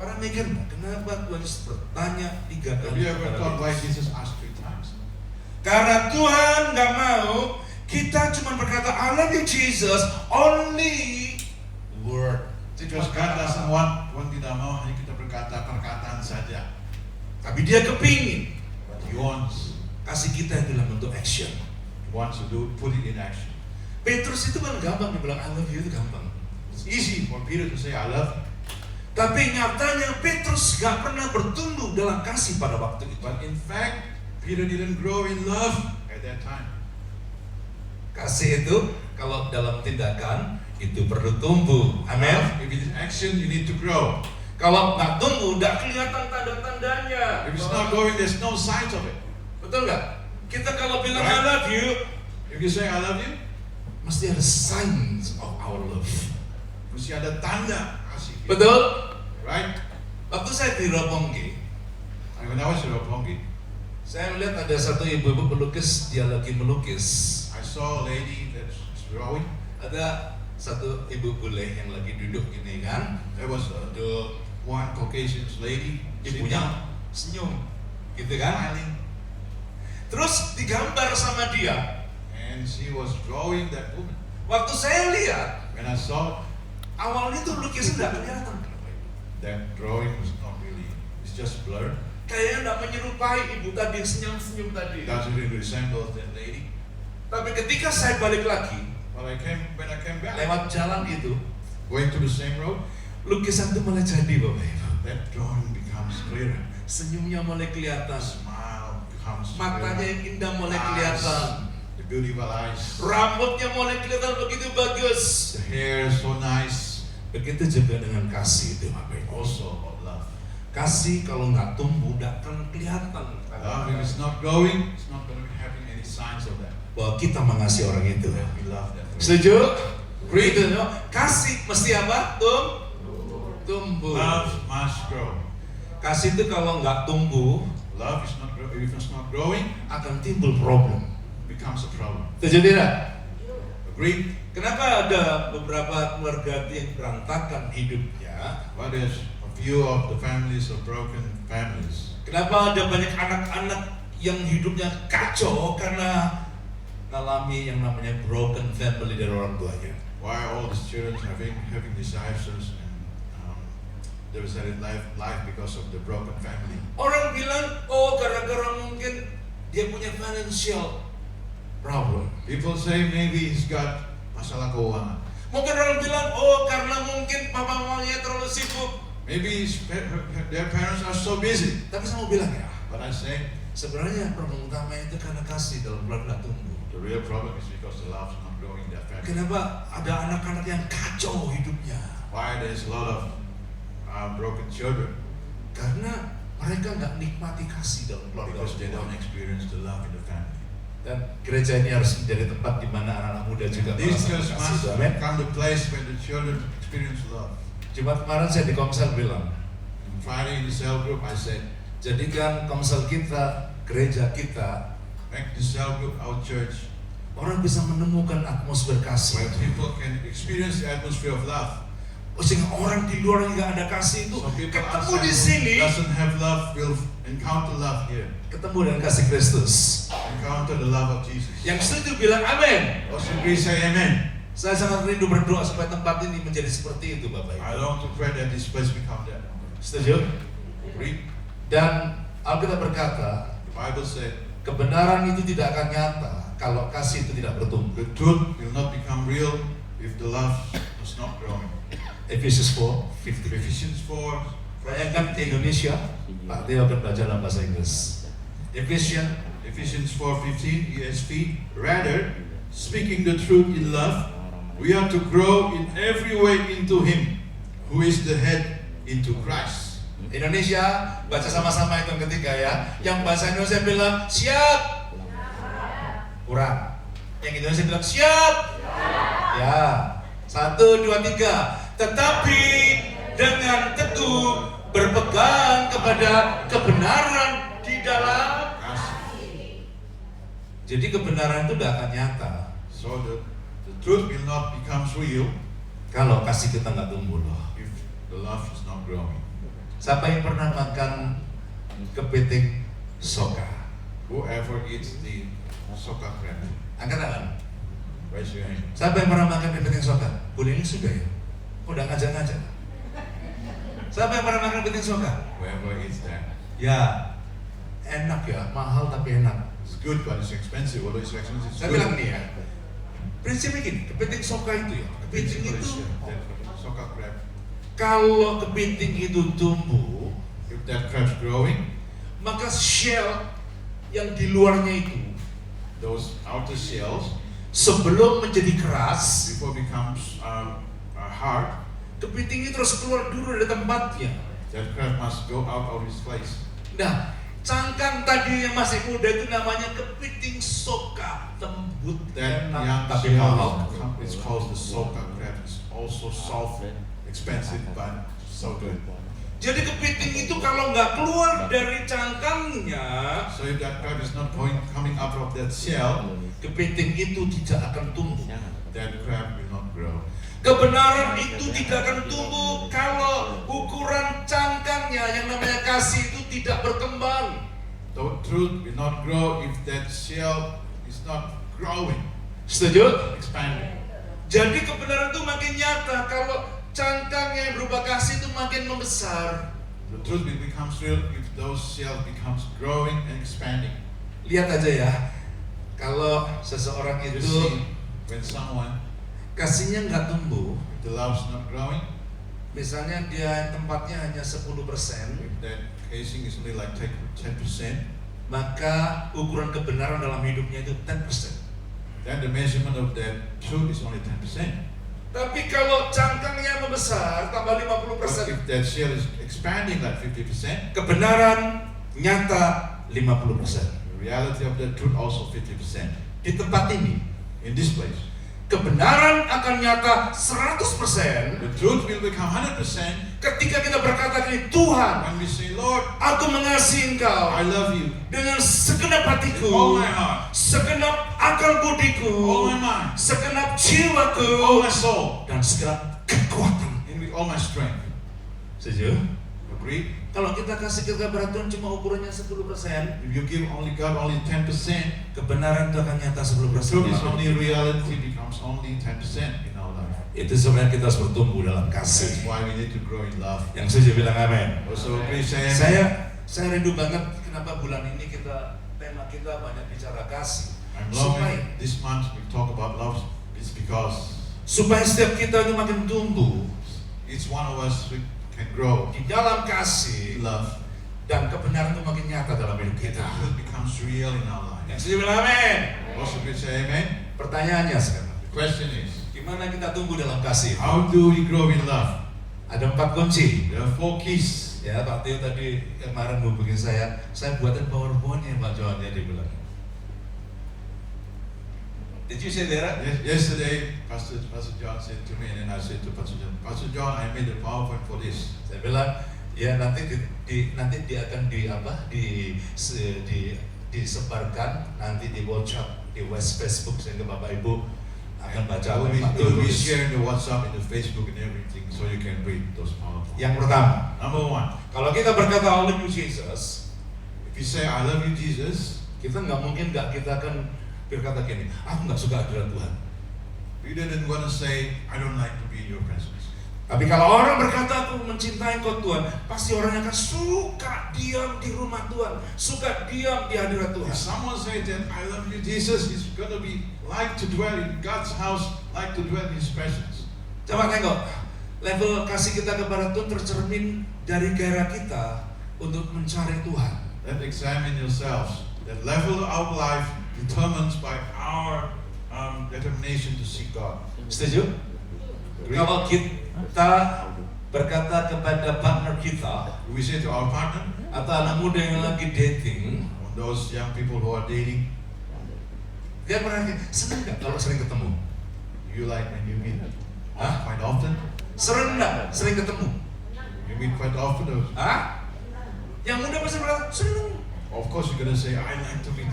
Orang mikir, kenapa Tuhan Yesus bertanya 3 Have kali you ever kepada thought why Petrus? Jesus asked 3 times? Karena Tuhan gak mau kita cuma berkata I love you Jesus, only word. Because God doesn't want, Tuhan tidak mau hanya kita berkata perkataan saja. Tapi dia kepingin But He wants kasih kita itu dalam bentuk action. to put it in action. Petrus itu kan gampang dia bilang I love you, itu gampang. It's easy for Peter to say, I love you. Tapi nyatanya Petrus gak pernah bertumbuh dalam kasih pada waktu itu. But in fact, Peter didn't grow in love at that time. Kasih itu kalau dalam tindakan itu perlu tumbuh. Amin. If it is action, you need to grow. Kalau nggak tumbuh, nggak kelihatan tanda-tandanya. If it's not growing, there's no signs of it. Betul nggak? Kita kalau bilang Right. I love you, If you say I love you, mesti ada signs of our love. mesti ada tanda kasih. Betul? Right? Waktu saya di Roponggi, And when I was in Roppongi, saya melihat ada satu ibu-ibu pelukis, dia lagi melukis. I saw a lady that's drawing. Ada satu ibu bule yang lagi duduk gini kan, There was one Caucasian lady ibunya senyum, gitu kan? smiling, Terus digambar sama dia. and she was drawing that woman. Waktu saya lihat, When I saw awalnya tuh lukisan nggak kelihatan. that drawing was not really, it's just blurred. Kayaknya nggak menyerupai ibu tadi yang senyum-senyum tadi. It doesn't really resemble that lady. Tapi ketika saya balik lagi, But when I came back, lewat jalan itu, going to the same road, lukisan itu mulai jadi, Bapak Ibu. that drawing becomes clearer. Senyumnya mulai The kelihatan, smile becomes matanya clearer. yang indah mulai kelihatan, The beautiful eyes. rambutnya mulai kelihatan begitu bagus. The hair is so nice. Begitu juga dengan kasih itu, Bapak Ibu. Also of love. Kasih kalau nggak tumbuh, nggak akan kelihatan. Love, if it's not growing, it's not going to be having any signs of that. Bahwa kita mengasihi orang itu. That we love that person. Setuju? Itu, no? Kasih mesti apa? Tumbuh. Love must grow. Kasih itu kalau nggak tumbuh, Love is not if it's not growing, akan timbul problem. becomes a problem. Setuju tidak? Agreed? Kenapa ada beberapa keluarga yang berantakan hidupnya? But there's a few of the families are broken families. Kenapa ada banyak anak-anak yang hidupnya kacau karena mengalami yang namanya broken family dari orang tuanya? Why are all these children having disasters and devastated life because of the broken family? Orang bilang, oh gara-gara mungkin dia punya financial problem. People say maybe he's got masalah keuangan. Mungkin orang bilang, oh karena mungkin papa mamanya terlalu sibuk. Maybe their parents are so busy. Tapi saya mau bilang ya, But I say sebenarnya problem utama itu karena kasih dalam keluarga tumbuh. the real problem is because the love is not growing in that family. Kenapa ada anak-anak yang kacau hidupnya? Why there's a lot of broken children? Karena mereka nggak nikmati kasih dalam keluarga. Because they don't experience the love in the family. Dan gereja ini harus menjadi tempat di mana anak-anak muda juga This merasakan church kasih. must Amin. become the place where the children experience love. Jumat kemarin saya di Komsel bilang, On Friday in the cell group, I said, jadikan Komsel kita, gereja kita, make the cell group our church, orang bisa menemukan atmosfer kasih. where people can experience the atmosphere of love. Sehingga orang di luar yang nggak ada kasih itu So people ketemu di outside sini, who doesn't have love will encounter love here, ketemu dengan kasih Kristus. encounter the love of Jesus. Yang setuju bilang amin. Those who agree say amen. Saya sangat rindu berdoa supaya tempat ini menjadi seperti itu, Bapak Ibu. I long to pray that this place become that. Setuju? Agree? Dan Alkitab berkata, The Bible said kebenaran itu tidak akan nyata kalau kasih itu tidak bertumbuh. the truth will not become real if the love is not growing. Efesius 4:15. Ephesians 4. Bayangkan di Indonesia, Pak Teo akan baca dalam bahasa Inggris. Ephesians 4:15 ESV. Rather, speaking the truth in love, we are to grow in every way into Him, who is the head, into Christ. Indonesia, baca sama-sama itu yang ketiga ya. Yang bahasa Indonesia bilang siap. Kurang. Yang Indonesia bilang siap. Ya. 1, 2, 3. Tetapi dengan teguh berpegang kepada kebenaran di dalam Kasih. Jadi kebenaran itu tidak akan nyata So the truth will not become real kalau kasih kita nggak tumbuh loh. if the love is not growing. Siapa yang pernah makan kepiting soka? Whoever eats the soka crab, Angkat tangan. raise your hand. Siapa yang pernah makan kepiting soka? Boleh ini sudah ya? Udah ngajak-ngajak. Siapa yang pernah makan kepiting soka? Whoever eats that. Ya, enak ya, mahal tapi enak. It's good, but it's expensive. Although it's expensive, it's Saya good. bilang nih ya, prinsipnya gini, kepiting soka itu ya, kepiting Principle itu is, that soka crab, kalau kepiting itu tumbuh, if that crab's growing, maka shell yang di luarnya itu those outer shells, sebelum menjadi keras, before becomes hard, kepiting itu terus keluar dulu dari tempatnya. that crab must go out of its place. Nah, cangkang tadi yang masih muda itu namanya kepiting soka, lembut, That enak, young tapi shell mahal. is called the soka crab. It's also soft, expensive, but so good. Jadi kepiting itu kalau nggak keluar dari cangkangnya, So if that crab is not coming out of that shell, kepiting itu tidak akan tumbuh. that crab will not grow. Kebenaran itu tidak akan tumbuh kalau ukuran cangkangnya yang namanya kasih itu tidak berkembang. The truth will not grow if that shell is not growing, Setuju? expanding. Jadi kebenaran itu makin nyata kalau cangkangnya yang berupa kasih itu makin membesar. The truth will become real if those shells becomes growing and expanding. Lihat aja ya, kalau seseorang You itu see, when someone, kasihnya nggak tumbuh, if the love's not growing, misalnya dia tempatnya hanya 10%, if that casing is only like 10%, maka ukuran kebenaran dalam hidupnya itu 10%. then the measurement of that truth is only 10%. Tapi kalau cangkangnya membesar, tambah But 50%, if that shell is expanding like 50%, kebenaran nyata 50%. the reality of that truth also 50%. Di tempat ini, In this place, kebenaran akan nyata 100% the truth will become 100% ketika kita berkata gini, Tuhan, when we say, Lord, aku mengasihi Engkau I love you dengan segenap with hatiku, all my heart, segenap akal budiku, all my mind, segenap all jiwaku, my soul, dan segenap kekuatan. and with all my strength. Setuju? Agree? Kalau kita kasih kebenaran Tuhan cuma ukurannya 10%, If you give only God only 10%, kebenaran itu akan nyata 10%. truth is only reality becomes only 10% in our life. Itu sebenarnya kita harus bertumbuh dalam kasih. That's why we need to grow in love. Yang setuju bilang amin. Also agree, say amen. Saya rindu banget kenapa bulan ini tema kita banyak bicara kasih. I'm Supaya loving this month we talk about love. It's because setiap kita itu makin tumbuh each one of us we can grow di dalam in kasih love. dan kebenaran itu makin nyata dalam hidup The kita. truth becomes real in our life. Yang setuju bilang amin. Also agree, say amen. Pertanyaannya sekarang, The question is, gimana kita tumbuh dalam kasih? how do we grow in love? Ada 4 kunci. There are 4 keys. Ya, Pak Tio tadi kemarin hubungin saya buatin PowerPoint-nya Pak John, ya dia bilang. Did you say that? Yesterday, Pastor John said to me, and then I said to Pastor John, I made a PowerPoint for this. Saya bilang, ya nanti nanti dia akan disebarkan nanti di WhatsApp, di Facebook sehingga Bapak Ibu akan baca I apa yang Pak will be tulis. sharing the WhatsApp and the Facebook and everything, so you can read those PowerPoints. Yang pertama, Number 1, kalau kita berkata I love you Jesus, if you say I love you Jesus, kita nggak mungkin kita akan berkata gini, aku nggak suka hadirat Tuhan. you didn't want to say I don't like to be in your presence. Tapi kalau orang berkata aku mencintai Kau Tuhan, pasti orang akan suka diam di rumah Tuhan, suka diam di hadirat If Tuhan. someone says that I love you Jesus, he's gonna be like to dwell in God's house, like to dwell in His presence. Coba tengok, level kasih kita kepada Tuhan tercermin dari gairah kita untuk mencari Tuhan. Let examine yourselves. That level of our life determines by our determination to seek God. Setuju? Agree? Kalau kita berkata kepada partner kita We say to our partner, atau anak muda yang lagi dating, on those young people who are dating, dia pernah senang nggak kalau sering ketemu? you like when you meet Hah? quite often? Sering nggak sering ketemu? You meet quite often? Or, Hah? Yang muda pasti berkata senang. of course you're gonna say I like to meet.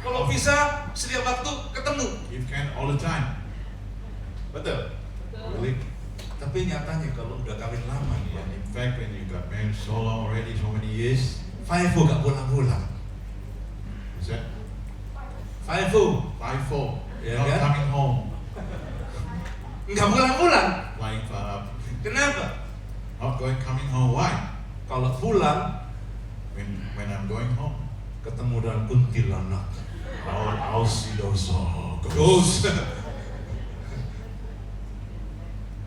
Kalau bisa setiap waktu ketemu. You can all the time. Betul. Really? Tapi nyatanya kalau udah kawin lama nih ya, In fact, when you got married, And so long already, so many years. 5 gak pulang-pulang. Is that 5 5-4? Yeah, Not yeah. coming home, nggak pulang-pulang. flying far up. Kenapa? Not coming home. Why? Kalau pulang When I'm going home, ketemu dengan kuntilanak. I'll see those Ghost.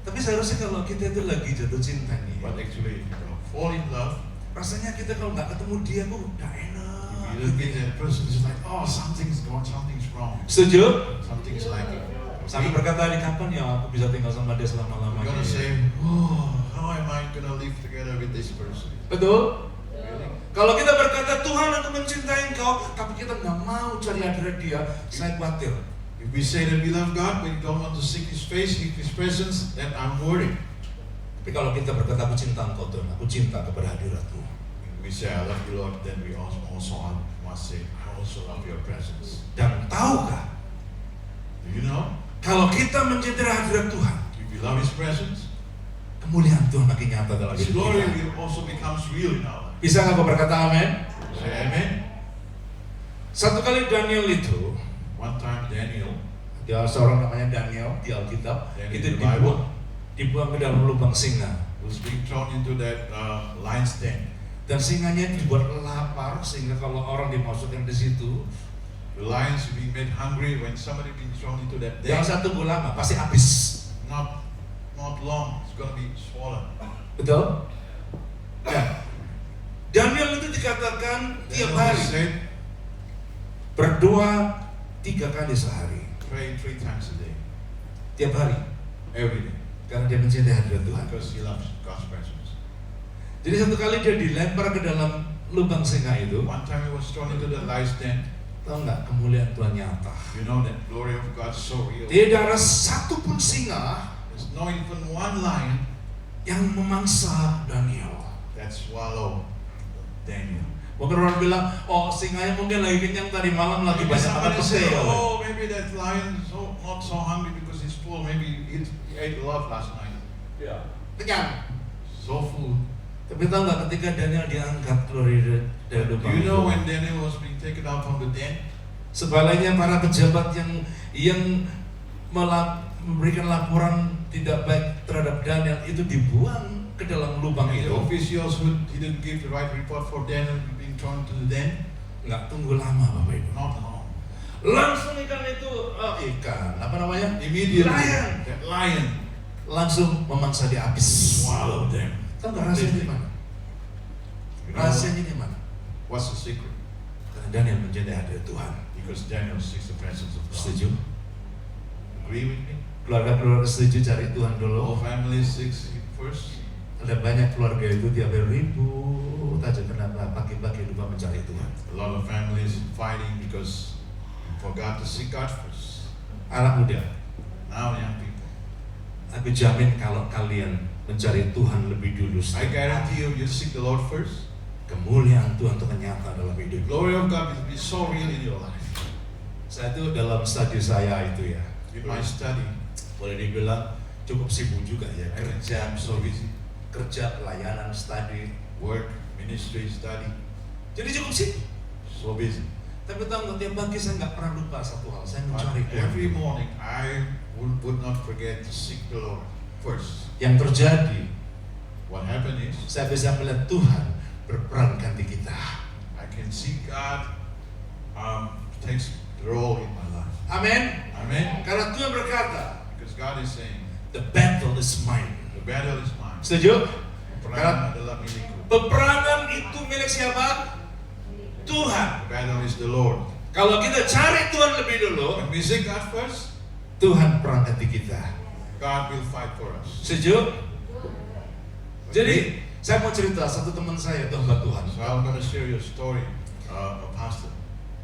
Tapi seharusnya kalau kita itu lagi jatuh cinta nih, But actually, if you fall in love, rasanya kita kalau nggak ketemu dia kok nggak enak. if you look at that person, it's like, oh, something's wrong. Setuju? Something's lacking. Sampai berkata hari kapan ya aku bisa tinggal sama dia You're selama-lamanya. gonna say, oh, how am I gonna live together with this person? Betul? Really? Kalau kita berkata Tuhan aku mencintai engkau, tapi kita nggak mau cari hadirat dia, saya khawatir. If we say that we love God, but we don't want to seek His face, seek His presence, then I'm worried. Tapi kalau kita berkata aku cinta engkau Tuhan, aku cinta kepada hadiratmu. If we say I love you, Lord, then we also must say, I also love your presence. Dan tahukah, Do you know? kalau kita mencintai hadirat Tuhan, If we love His presence, kemuliaan Tuhan makin nyata dalam His hidup glory kita. will also becomes real in our life. Bisa nggak kau berkata amin? Say amen. Satu kali Daniel itu, One time Daniel, dia seorang namanya Daniel di Alkitab, Daniel itu in the Bible. dibuang ke dalam lubang singa. was being thrown into that lion's den. Dan singanya dibuat lapar sehingga kalau orang dimasukkan di situ, The lions being made hungry when somebody being thrown into that den. jangan satu tunggu lama, pasti habis. Not long, it's gonna be swollen. Betul? Ya. Daniel itu dikatakan tiap Daniel hari said, berdoa 3 kali sehari, pray 3 times a day, tiap hari, every day, karena dia mencintai hadirat Tuhan. because he loves God's presence. Jadi satu kali dia dilempar ke dalam lubang singa itu, One time he was thrown into the lion's den. tahu nggak, kemuliaan Tuhan nyata. You know that glory of God is so real. Tidak ada satu pun singa There's no even one lion yang memangsa Daniel. that swallow Daniel. Mungkin orang bilang, oh singanya mungkin lagi kenyang tadi malam lagi Maybe banyak makan somebody say, petai. oh, maybe that lion is not so hungry because he's full. Maybe he ate a lot last night. Kenyang. So full. Tapi tahu nggak, ketika Daniel diangkat keluar dari Do lubang you know itu, when Daniel was being taken out from the den? sebaliknya para pejabat yang memberikan laporan tidak baik terhadap Daniel itu dibuang ke dalam lubang And the itu. officials who didn't give the right report for Daniel being thrown to the den? Nggak tunggu lama Bapak Ibu. Not long. Langsung ikan itu, ikan apa namanya? Immediately, Lion. that lion Langsung memangsa dia habis. swallowed them. Tahu nggak rahasianya di mana? You know Rahasianya di mana? what's the secret? Karena Daniel mencintai hadirat Tuhan. Because Daniel seeks the presence of God. Setuju? Agree with me? Keluarga-keluarga setuju cari Tuhan All dulu. families seeks Him first. Ada banyak keluarga itu tiap hari ribut aja kenapa pagi-pagi lupa mencari Tuhan. A lot of families fighting because forgot to seek God first. Anak muda, Now young people, aku jamin kalau kalian mencari Tuhan lebih dulu, I guarantee you, you seek the Lord first. kemuliaan Tuhan itu nyata dalam The hidup. glory of God will be so real in your life. Saya itu dalam studi saya itu ya, In my study, boleh dibilang cukup sibuk juga ya, I can say I'm so busy. kerja, pelayanan, studi. Work, ministry, study, Jadi cukup sibuk. so busy. Tapi tahu nggak, tiap pagi saya nggak pernah lupa satu hal, saya But mencari Tuhan. every morning, I would not forget to seek the Lord first. Yang terjadi, What happened is, saya bisa melihat Tuhan berperan ganti kita. I can see God takes the role in my life. Amin. Amen. Karena Tuhan berkata, Because God is saying, the battle is mine. the battle is mine. Setuju? Peperangan adalah milikku. Peperangan itu milik siapa? Tuhan. The battle is the Lord. Kalau kita cari Tuhan lebih dulu, When we seek God first, Tuhan perang ganti kita. God will fight for us. Setuju? Jadi, saya mau cerita satu teman saya itu hamba Tuhan. So I'm going to share you a story, a pastor.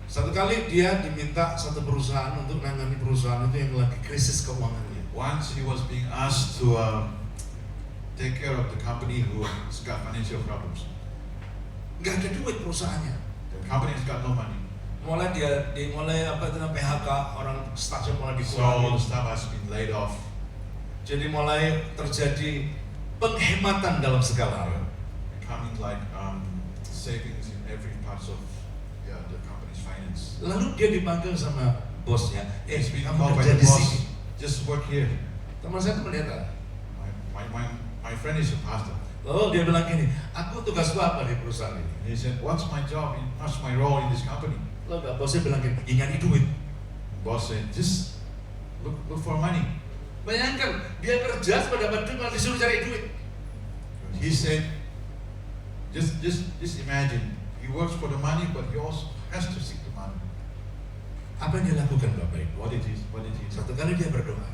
Satu kali dia diminta satu perusahaan untuk menangani perusahaan itu yang lagi krisis keuangannya. Once he was being asked to take care of the company who has got financial problems. Nggak ada duit perusahaannya. The company has got no money. Mulai mulai apa itu namanya PHK, orang stafnya mulai So dikurangi. the staff has been laid off. Jadi mulai terjadi penghematan dalam segala hal. The becoming like savings in every part of the company's finance. Lalu dia dipanggil sama bosnya, He's been kamu called by kerja the di boss. sini. Just work here. Teman saya tuh pendeta. My friend is a pastor. Oh, dia bilang gini, aku tugasku apa di perusahaan ini? And he said, what's my job? What's my role in this company? Lalu bosnya bilang gini, ya nyari duit. The boss said, just look for money. Bayangkan, dia kerja supaya dapat duit, malah disuruh cari duit. He said, just imagine, he works for the money, but he also has to seek the money. Apa yang dia lakukan Bapak Ibu? What did he do? Satu kali dia berdoa.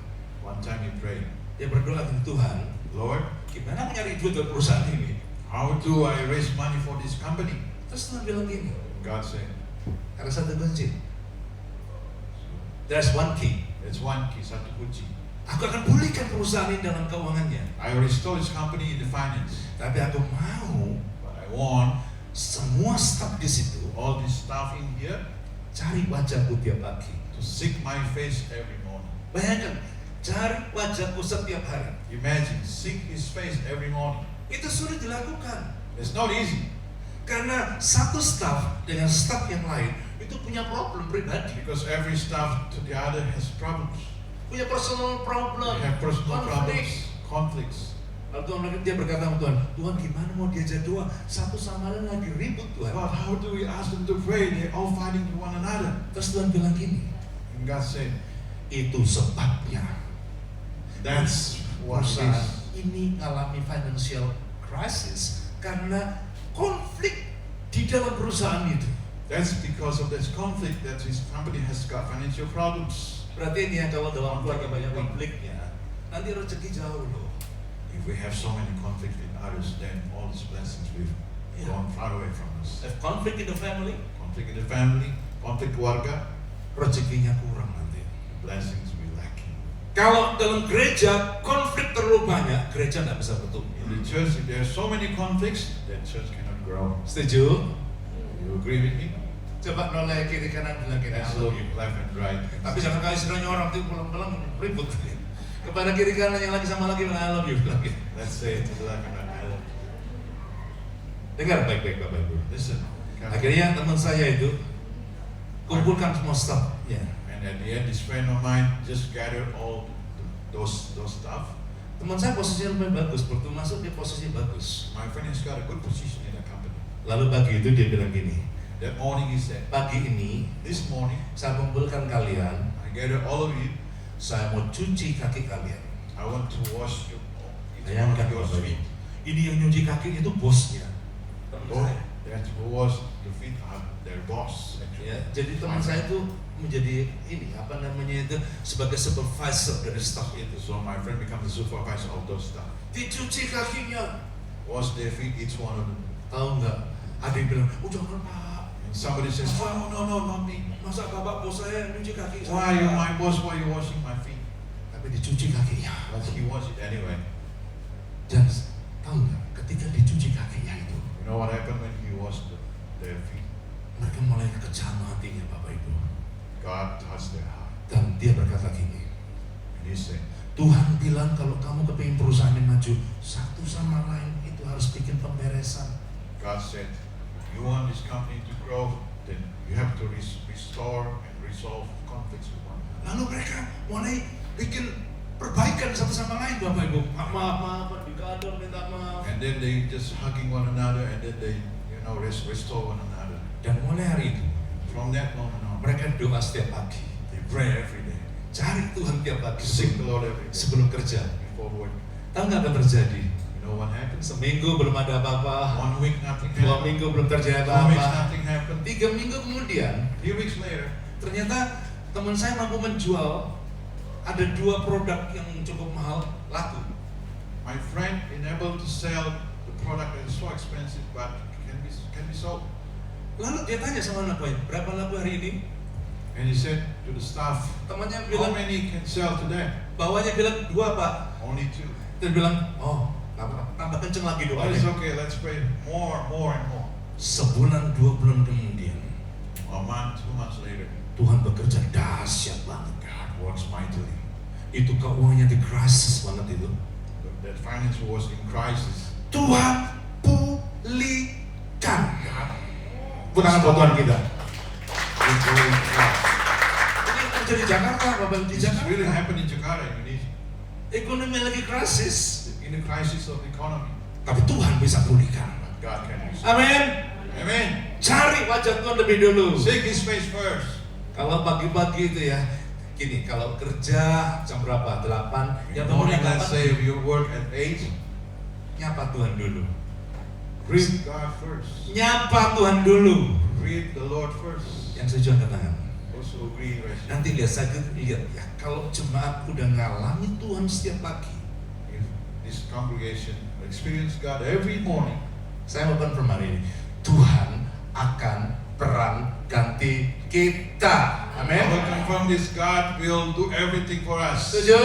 One time he prayed, Dia berdoa ke Tuhan, Lord, gimana mencari duit dari perusahaan ini? how do I raise money for this company? Terus Tuhan bilang gini, God said, ada satu kunci. There's one key. that's one key, satu kunci. Aku akan pulihkan perusahaan ini dalam keuangannya. I will restore this company in the finance, Tapi aku mau but I want semua staf di situ all this staff in here cari wajahku tiap pagi. to seek my face every morning. Bayangkan, cari wajahku setiap hari. Imagine, seek his face every morning. Itu sulit dilakukan. It's not easy Karena satu staf dengan staf yang lain itu punya problem pribadi, because every staff to the other has problems. punya personal problem, They have personal konflik. problems, conflicts. Lalu Tuhan dia berkata sama Tuhan, Tuhan gimana mau diajak doa? Satu sama lain lagi ribut Tuhan. But how do we ask them to pray? They're all fighting with one another. Terus Tuhan bilang gini, And God said, itu sebabnya that's what it perusahaan is. ini mengalami financial crisis karena konflik di dalam perusahaan itu. That's because of this conflict that his company has got financial problems. Berarti ini ya, kalau dalam keluarga banyak konfliknya, nanti rezeki jauh loh. If we have so many conflicts with others, then all these blessings will Yeah. gone far away from us. If conflict in the family, Conflict in the family, conflict keluarga, rezekinya kurang nanti. blessings will lacking. Kalau dalam gereja konflik terlalu banyak, gereja tidak bisa bertumbuh. In the church, if there are so many conflicts, then church cannot grow. Setuju? You agree with me? Coba noleh kiri kanan bilang kiri Let's look left and right. Tapi jangan kali istilahnya orang itu pulang-pulang ribut. Kepada kiri kanan yang lagi sama lagi bilang I love you bilang gitu. Let's say it to the left and right. I love you. Dengar baik-baik Bapak Ibu. Listen. Akhirnya teman saya itu kumpulkan semua staff. Ya. And at the end, this friend of mine just gathered all those stuff. Teman saya posisinya lebih bagus, waktu masuk dia posisinya bagus. My friend has got a good position in the company. Lalu pagi itu dia bilang gini, That morning he said, pagi ini this morning saya kumpulkan kalian, I gather all of you. saya mau cuci kaki kalian. I want to wash each one Bayangkan of your Bapak feet. Ibu, ini yang nyuci kaki itu bosnya. Teman Oh, saya. that to wash the feet of their boss. Actually. Ya, jadi teman saya itu menjadi ini apa namanya itu sebagai supervisor dari staff itu. So my friend becomes the supervisor of those staff. Dicuci kakinya. Wash their feet, each one of them. Tahu nggak? Ada yang bilang, oh jangan Pak. And somebody says, oh, no, not me. Masa bapak bos saya yang nyuci kaki? Why you my boss? Why you washing my feet? Tapi dicuci kakinya. But he washed it anyway. Dan tahu nggak? Ketika dicuci kakinya itu, You know what happened when he washed their feet? mereka mulai kejam hatinya Bapak Ibu. God touched their heart. Dan dia berkata gini, And he said, Tuhan bilang kalau kamu kepingin perusahaan yang maju, satu sama lain itu harus bikin pemberesan. God said, you want this company to grow, then you have to restore and resolve conflicts with one another. Lalu mereka mulai bikin perbaikan satu sama lain Bapak Ibu. Maaf, dikadal, minta maaf. And then they just hugging one another, and then they, restore one another. Dan mulai hari itu, From that moment on, mereka doa setiap pagi. they pray every day. Cari Tuhan tiap pagi Seek the Lord every day sebelum kerja. before work. Tahu nggak apa terjadi? You know what happens? Seminggu belum ada apa-apa, 1 week nothing 2 happened. minggu belum terjadi 2 weeks apa-apa, nothing happened. 3 minggu kemudian 3 weeks later, ternyata teman saya mampu menjual ada 2 produk yang cukup mahal laku. my friend enabled to sell the product that is so expensive but can be sold. Lalu dia tanya sama anak buahnya, berapa laku hari ini? And he said to the staff, Temannya how bilang, many can sell today? bawahnya bilang 2 Pak. Only 2. Dia bilang, oh tambah kenceng lagi Well, it's doanya. okay, let's pray more and more. Sebulan 2 bulan kemudian A month, 2 months later, Tuhan bekerja dahsyat banget. God works mightily. Itu keuangannya di krisis banget itu. That finance was in crisis. Tuhan pulihkan Tepuk tangan buat Tuhan kita. with growing love. Ini yang terjadi di Jakarta, Bapak Ibu, di This really Jakarta. happened in Jakarta, Indonesia. Ekonomi lagi krisis, In the crisis of economy, tapi Tuhan bisa pulihkan. God can restore. Amin. Amen. Cari wajah Tuhan lebih dulu. Seek His face first. Kalau pagi-pagi itu ya, gini, kalau kerja jam berapa? 8, In ya the bangun morning, jam let's 8, say if you work at 8, nyapa Tuhan dulu. greet God first. Nyapa Tuhan dulu. Greet the Lord first. Yang setuju angkat tangan. Also agree, right? Nanti lihat, saya lihat ya, kalau jemaat udah ngalami Tuhan setiap pagi, If this congregation experience God every morning, saya mau confirm hari ini, Tuhan akan peran ganti kita. I Amin. will confirm this. God will do everything for us. Setuju?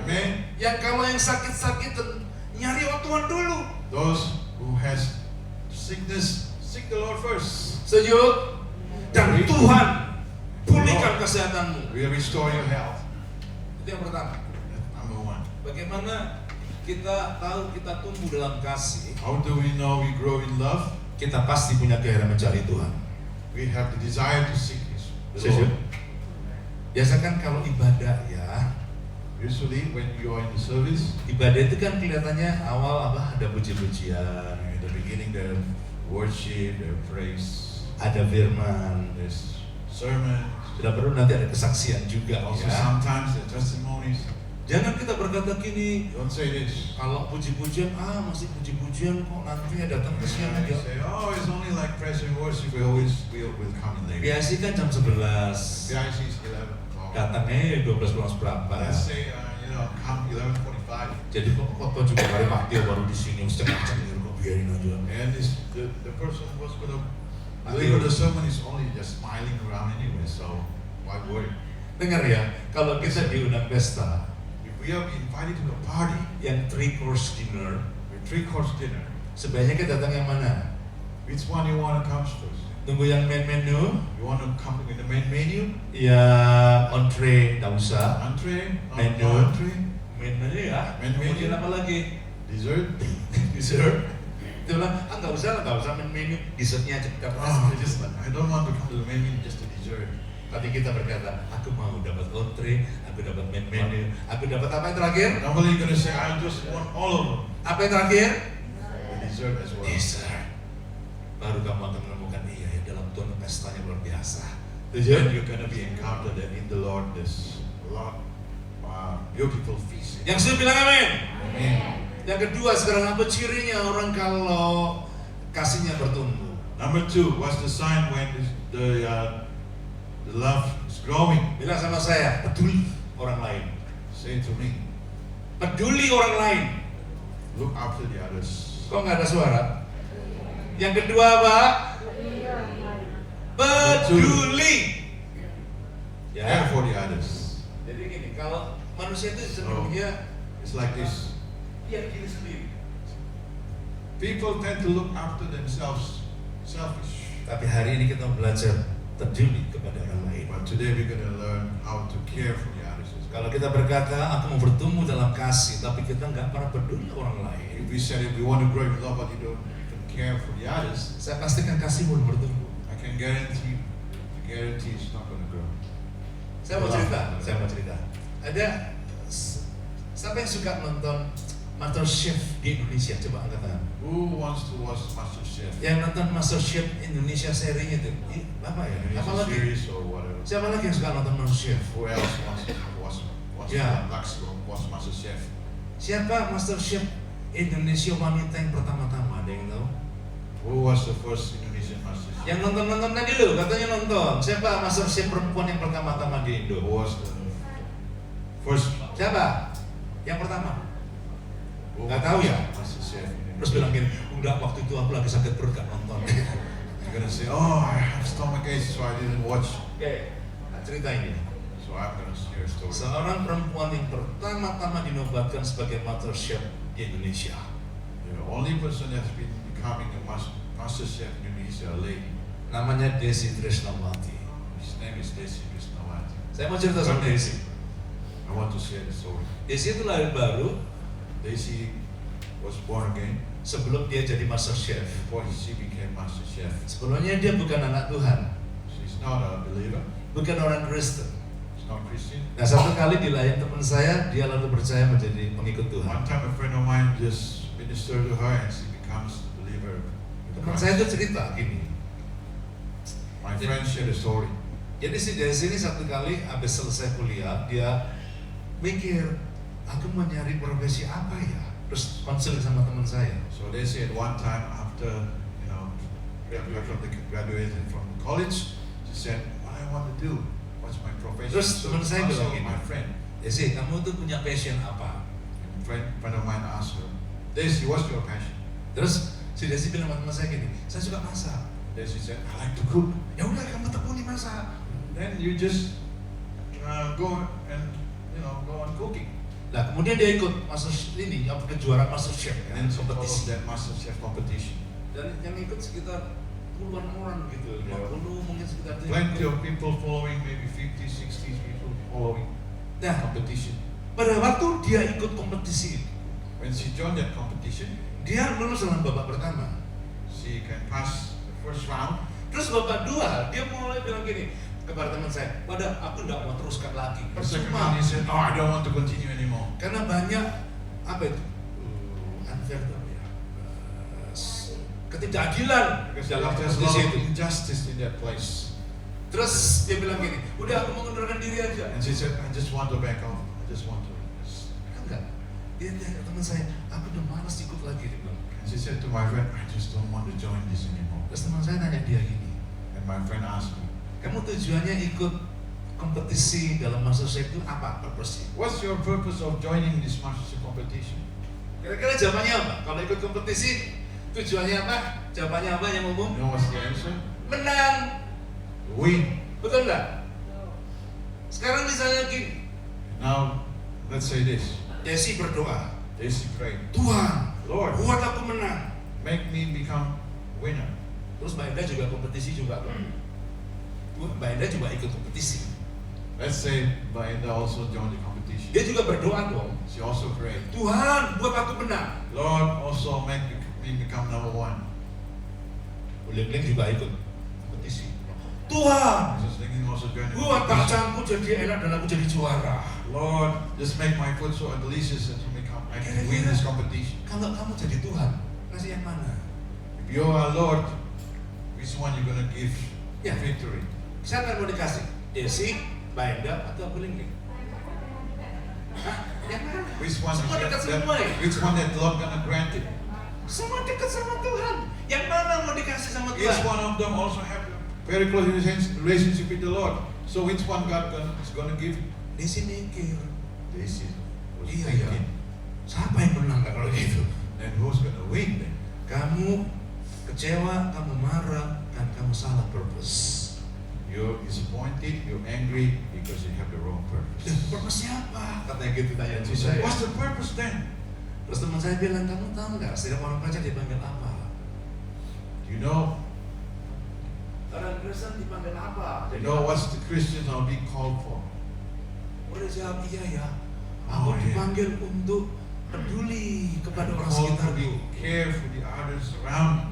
Amen. Yang kalau yang sakit-sakit nyari Tuhan dulu. Those who has sickness, seek the Lord first. Setuju? Dan Tuhan pulihkan kesehatanmu. Will restore your health. Itu yang pertama. That's number one. Bagaimana kita tahu kita tumbuh dalam kasih? How do we know we grow in love? Kita pasti punya gairah mencari Tuhan. We have the desire to seek His the Setuju? Lord. Biasa kan kalau ibadah ya, Usually when you are in the service, ibadah itu kan kelihatannya awal apa? Ada puji-pujian, in the beginning the worship, the praise, ada firman, there's sermon, sudah perlu nanti ada kesaksian juga also ya. sometimes the testimonies. Jangan kita berkata gini, Don't say this. kalau puji-pujian, masih puji-pujian kok nanti ya datang ke siang You aja. say, oh, it's only like praise and worship. We always will come in later. Biasa kan jam 11, PIC is 11 o'clock. datangnya 12 kurang seberapa. Let's say, come 11:45. Jadi kok juga hari waktu baru di sini setengah jam ya, kok biarin aja. And this, the person was gonna Nanti- deliver the sermon is only just smiling around anyway, so why worry? Dengar ya, kalau kita diundang pesta If we are invited to a party yang 3-course dinner, with 3-course dinner, sebaiknya kita datang yang mana? which one you want to come first? Tunggu yang main menu, You want to come with the main menu, ya entree nggak usah. entree, Menu. no entree, Main menu ya. Main menu. Kemudian apa lagi? dessert. Dessert. Dia bilang, nggak usah main menu, dessertnya aja. Oh, I don't want to come to the main menu, just the dessert. Tapi kita berkata, aku mau dapat entree, aku dapat main menu, aku dapat apa yang terakhir? Normally you're gonna say, I just want all of them. Apa yang terakhir? The dessert as well. Dessert. Baru kamu akan menemukan iya ya dalam Tuhan pestanya luar biasa. Then you're gonna be encountered that in the Lord there's a lot beautiful feast. Yang saya bilang amin. Amen. Yang kedua, sekarang apa cirinya orang kalau kasihnya bertumbuh? Number 2, what's the sign when the love is growing? Bilang sama saya, peduli orang lain. Say to me, Peduli orang lain. look after the others. Kok nggak ada suara? Yang kedua apa? Peduli. Care Ya. for the others. Jadi gini, kalau manusia itu cenderungnya It's like this. dia diri sendiri. People tend to look after themselves, selfish. Tapi hari ini kita belajar peduli kepada orang lain. But today we're gonna learn how to care for the others as well. Kalau kita berkata aku mau bertumbuh dalam kasih, tapi kita nggak pernah peduli orang lain, If we said if we want to grow in love but you don't even care for the others, saya pastikan kasih belum bertumbuh. I can guarantee it's not gonna grow. Saya mau cerita. Ada siapa yang suka nonton Master Chef di Indonesia? Coba angkat tangan. Who wants to watch Master Chef? Yang nonton Master Chef Indonesia serinya itu, apa ya? Apa lagi? Series or whatever. Siapa lagi yang suka nonton Master Chef? Who else wants to Yeah. watch Master Chef? Siapa Master Chef Indonesia wanita yang pertama-tama? Ada yang tahu? Who was the first Indonesian Master Chef? Yang nonton tadi lo, katanya nonton. Siapa Master Chef perempuan yang pertama-tama di Who Indo? was the first? Siapa? Yang pertama? Who Nggak tahu ya? Master Chef. in Terus bilang gini, udah waktu itu aku lagi sakit perut gak nonton. You're gonna say, oh, I have stomach ache, so I didn't watch. Oke, nah, cerita ini. So I'm gonna share a story. Seorang perempuan yang pertama-tama dinobatkan sebagai Master Chef di Indonesia. The only person that's been becoming a Master Chef in Indonesia, a lady. Namanya Desi Trisnawati. His name is Desi Krishnawati. Saya mau cerita sama Desi. I want to share the story. Desi itu lahir baru, Desi was born again, sebelum dia jadi master chef. before she became master chef. Sebelumnya dia bukan anak Tuhan, She's not a believer. bukan orang Kristen. She's not Christian. Nah, satu kali di layar teman saya, dia lalu percaya menjadi pengikut Tuhan. One time a friend of mine just ministered to her and she becomes a believer. in Teman Christ. saya itu cerita gini. My friend shared a story. Jadi sih dari sini satu kali habis selesai kuliah, dia mikir, aku mau nyari profesi apa ya? Terus konsul sama teman saya. So they said one time after, graduating from college, she said, what I want to do, what's my profession? Terus So teman saya also bilang gini, my friend, Desi, kamu tuh punya passion apa? friend of mine asked her, Daisy, what's your passion? Terus si Desi bilang sama teman saya gini, saya suka masak. Daisy said, I like to cook. Ya udah, kamu tekuni masak. Then you just go and go on cooking. Nah, kemudian dia ikut kejuaraan master chef And then she followed kompetisi. that master chef competition. Dan yang ikut sekitar puluhan orang gitu, 50 mungkin sekitar itu. Plenty of people following, maybe 50, 60 people following Nah, competition. pada waktu dia ikut kompetisi, When she joined that competition, dia lulus dalam babak pertama. she can pass the first round. Terus babak dua, dia mulai bilang gini kepada teman saya, pada aku tidak mau teruskan lagi. The second round, he said, oh, I don't want to continue anymore. Karena banyak apa itu unfair tuh ya, ketidakadilan Because dalam there's a kompetisi lot itu. of injustice in that place. Terus dia bilang gini, udah aku mengundurkan diri aja. And she said, I just want to back off. I just want to. Enggak, dia teman saya, aku udah malas ikut lagi, dia bilang. And she said to my friend, I just don't want to join this anymore. Terus teman saya nanya dia gini, And my friend asked me, kamu tujuannya ikut kompetisi dalam MasterChef itu apa purpose-nya? what's your purpose of joining this mastership competition? Kira-kira jawabannya apa? Kalau ikut kompetisi, tujuannya apa? Jawabannya apa yang umum? You know what's the answer? Menang. Win. Betul nggak? Sekarang misalnya gini, Now, let's say this. Desi berdoa, Daisy prayed, Tuhan, Lord, buat aku menang. make me become winner. Terus Mbak Enda juga kompetisi juga loh. Mbak Enda juga ikut kompetisi. Let's say Baenda also joined the competition. Dia juga berdoa dong. She also prayed, Tuhan, buat aku menang. Lord, also make me become number one. Uleng-uleng juga ikut kompetisi. Tuhan, Mrs. Lincoln also joined the buat competition. kacangku jadi enak dan aku jadi juara. Lord, just make my food so delicious that I can win this competition. Kalau kamu jadi Tuhan, kasih yang mana? If you are Lord, which one you gonna give Yeah. victory? Siapa yang mau dikasih? Desi, Mbak Enda, atau Uleng-uleng? Hah? Yang mana? Which one? Semua dekat semua ya? Which one that Lord gonna grant it? Semua dekat sama Tuhan. Yang mana mau dikasih sama Each Tuhan? one of them also have a very close relationship with the Lord. So which one God is gonna give? Desi mikir, This is was iya ya. thinking. Siapa yang menang kalau gitu? And who's gonna win then? Kamu kecewa, kamu marah, dan kamu salah purpose. You're disappointed, you're angry because you have the wrong purpose. Purpose-nya apa? Katanya gitu tanya And sama she said, saya. what's the purpose then? Terus teman saya bilang, kamu tahu nggak setiap orang baca dipanggil apa? Do you know? Orang Kristen dipanggil apa? You know what's the Christians are being called for? Udah jawab iya ya. Aku Oh, iya. dipanggil untuk peduli kepada orang Called to sekitarku. be care for the others around.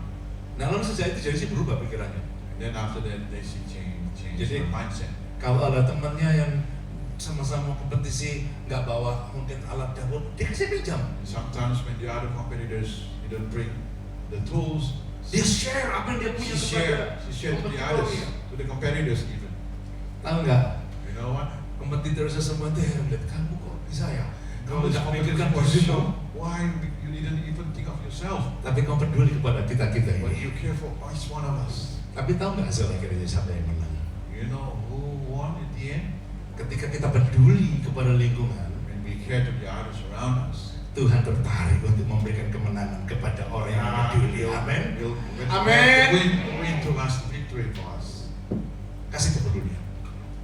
Nah lalu sejak itu jadi sih berubah pikirannya. And then after that, they see change Jadi- their mindset. Kalau ada temannya yang sama-sama kompetisi nggak bawa mungkin alat dapur, dia kasih pinjam. And sometimes when the other competitors don't bring the tools, Dia share apa yang dia punya she kepada shared to the others, kompetitornya. to the competitors even. Tahu nggak? You know what? Kompetitornya semua tuh heran lihat kamu kok bisa ya? Kamu Those tidak memikirkan competitors dirimu, show why you didn't even think of yourself, tapi kamu peduli kepada kita but ini. you care for each one of us. Tapi tahu nggak hasil akhirnya siapa yang menang? You know who won at the end? Ketika kita peduli kepada lingkungan, When we care to the others around us. Tuhan tertarik untuk memberikan kemenangan kepada orang yang peduli. Amin. Amen. Amen. Win to us the victory for us. Kasih kepedulian.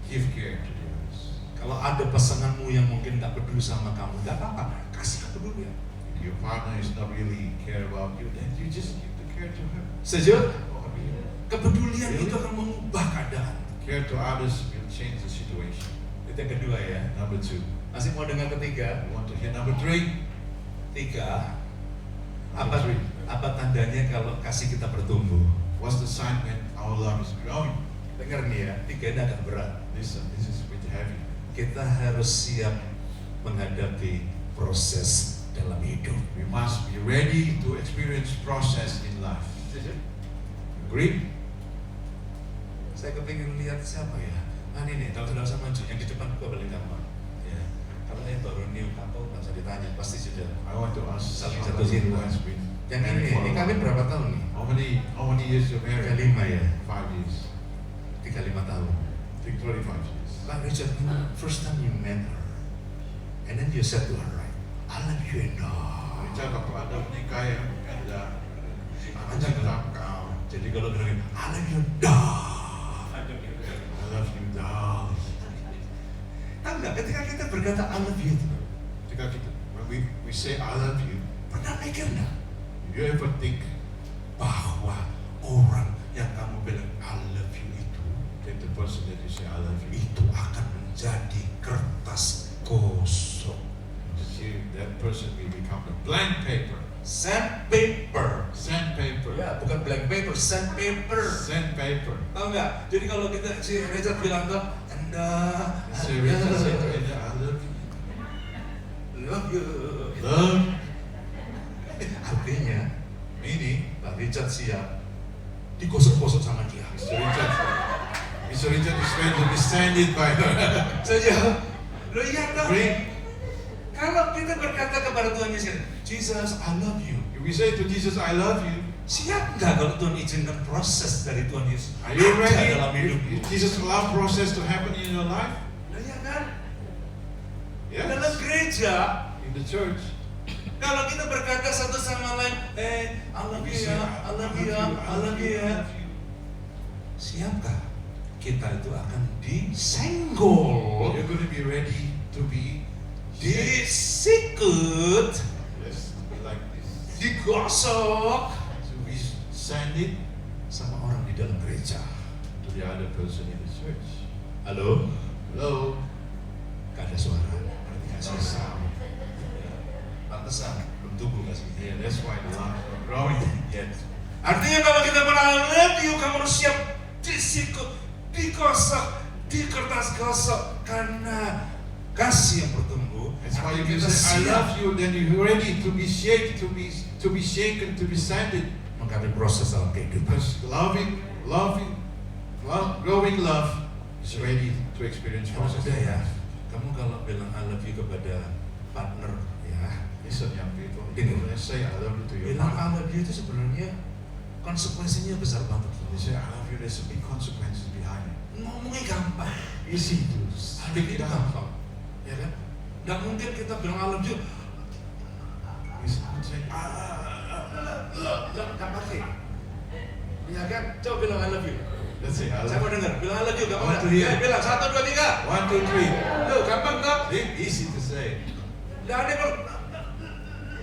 Give care to the others. Kalau ada pasanganmu yang mungkin nggak peduli sama kamu, nggak apa-apa. Kasih kepedulian. If your partner is not really care about you, then you just give the care to her. Setuju? Or you. Kepedulian itu akan mengubah keadaan. Care to others will change the situation. Itu yang kedua ya. Number 2. Masih mau dengar ketiga? You want to hear number 3? 3. Apa tandanya kalau kasih kita bertumbuh? What's the sign when our love is growing? Dengar nih ya, 3 ini agak berat. Listen, this is a bit heavy. Kita harus siap menghadapi proses dalam hidup. We must be ready to experience process in life. Agree? Saya kepingin lihat siapa ya? Ini nih, kalau sudah usah maju, yang di depan gua balik gampang. Ya. Kalau yang baru new couple, nggak usah ditanya, pasti sudah. I want to ask Saling somebody jatuh cinta. who has been Yang married for a ini while. kawin berapa tahun nih? How many years you married? 35 ya? 5 years. 35 tahun. I think 35 years. Pak Richard, first time you met her, and then you said to her, right, I love you enough. Richard, waktu Anda menikah ya, Anda Anda cinta kau. Jadi kalau bilang, I love you enough. I love you, darling. Tahu nggak, ketika kita berkata I love you, Ketika kita, when we say I love you, pernah mikir nggak you ever think bahwa orang yang kamu bilang I love you that the person that you say I love you, itu akan menjadi kertas gosok, that person will become a blank paper, sandpaper. sandpaper, Ya, bukan blank paper, sandpaper. sandpaper. Tahu nggak? Jadi kalau kita si Richard bilang tuh, Say Richard say to Anda, I love you. love you. Love. Artinya, ini Pak Richard siap digosok-gosok sama dia. Mr. Richard is going to be sanded by her. Saya jawab, lo iya dong. Agree? Kalau kita berkata kepada Tuhan Yesus, Jesus, I love you. If we say to Jesus, I love you, Siap nggak kalau Tuhan izinkan proses dari Tuhan Yesus are you ada ready? dalam hidupmu? If Jesus allow process to happen in your life? Nah, ya kan? Yes. Dalam gereja, In the church. kalau kita berkata satu sama lain, I love We you say, ya, I love you ya, I love you ya. Siapkah kita itu akan disenggol, You're going to be ready to be disikut, yes, to be like this. digosok To be sanded sama orang di dalam gereja. to the other person in the church. Halo? Hello? Gak ada suara, berarti gak No selesai. sound. Pantesan, belum tumbuh kasih. Yeah, that's why the lungs are growing. Yes. Artinya kalau kita love you, kamu harus siap disikut, digosok, di kertas gosok, karena kasih yang bertumbuh. That's why if you Kita say I siap love you, then you're ready to be shaken, to be shaken, to be sanded. menghadapi proses dalam kehidupan. Because growing love is ready to experience Kalau process. sudah ya, kamu kalau bilang I love you kepada partner, ya, Listen, young people, Ini. when I say I love you to your bilang I partner, love you itu sebenarnya konsekuensinya besar banget. you say I love you, there's a big consequences behind it. Ngomongnya gampang, Easy to I love speak you it itu out. gampang, ya kan? Nggak mungkin kita bilang I love you, You say, nggak pakai, ya kan? Coba bilang I love you. let's say I Saya mau love you. dengar, bilang I love you, gampang I want nggak? to hear. Ya, bilang 1, 2, 3. 1, 2, 3. Loh, gampang nggak? Easy to say. Nggak ada yang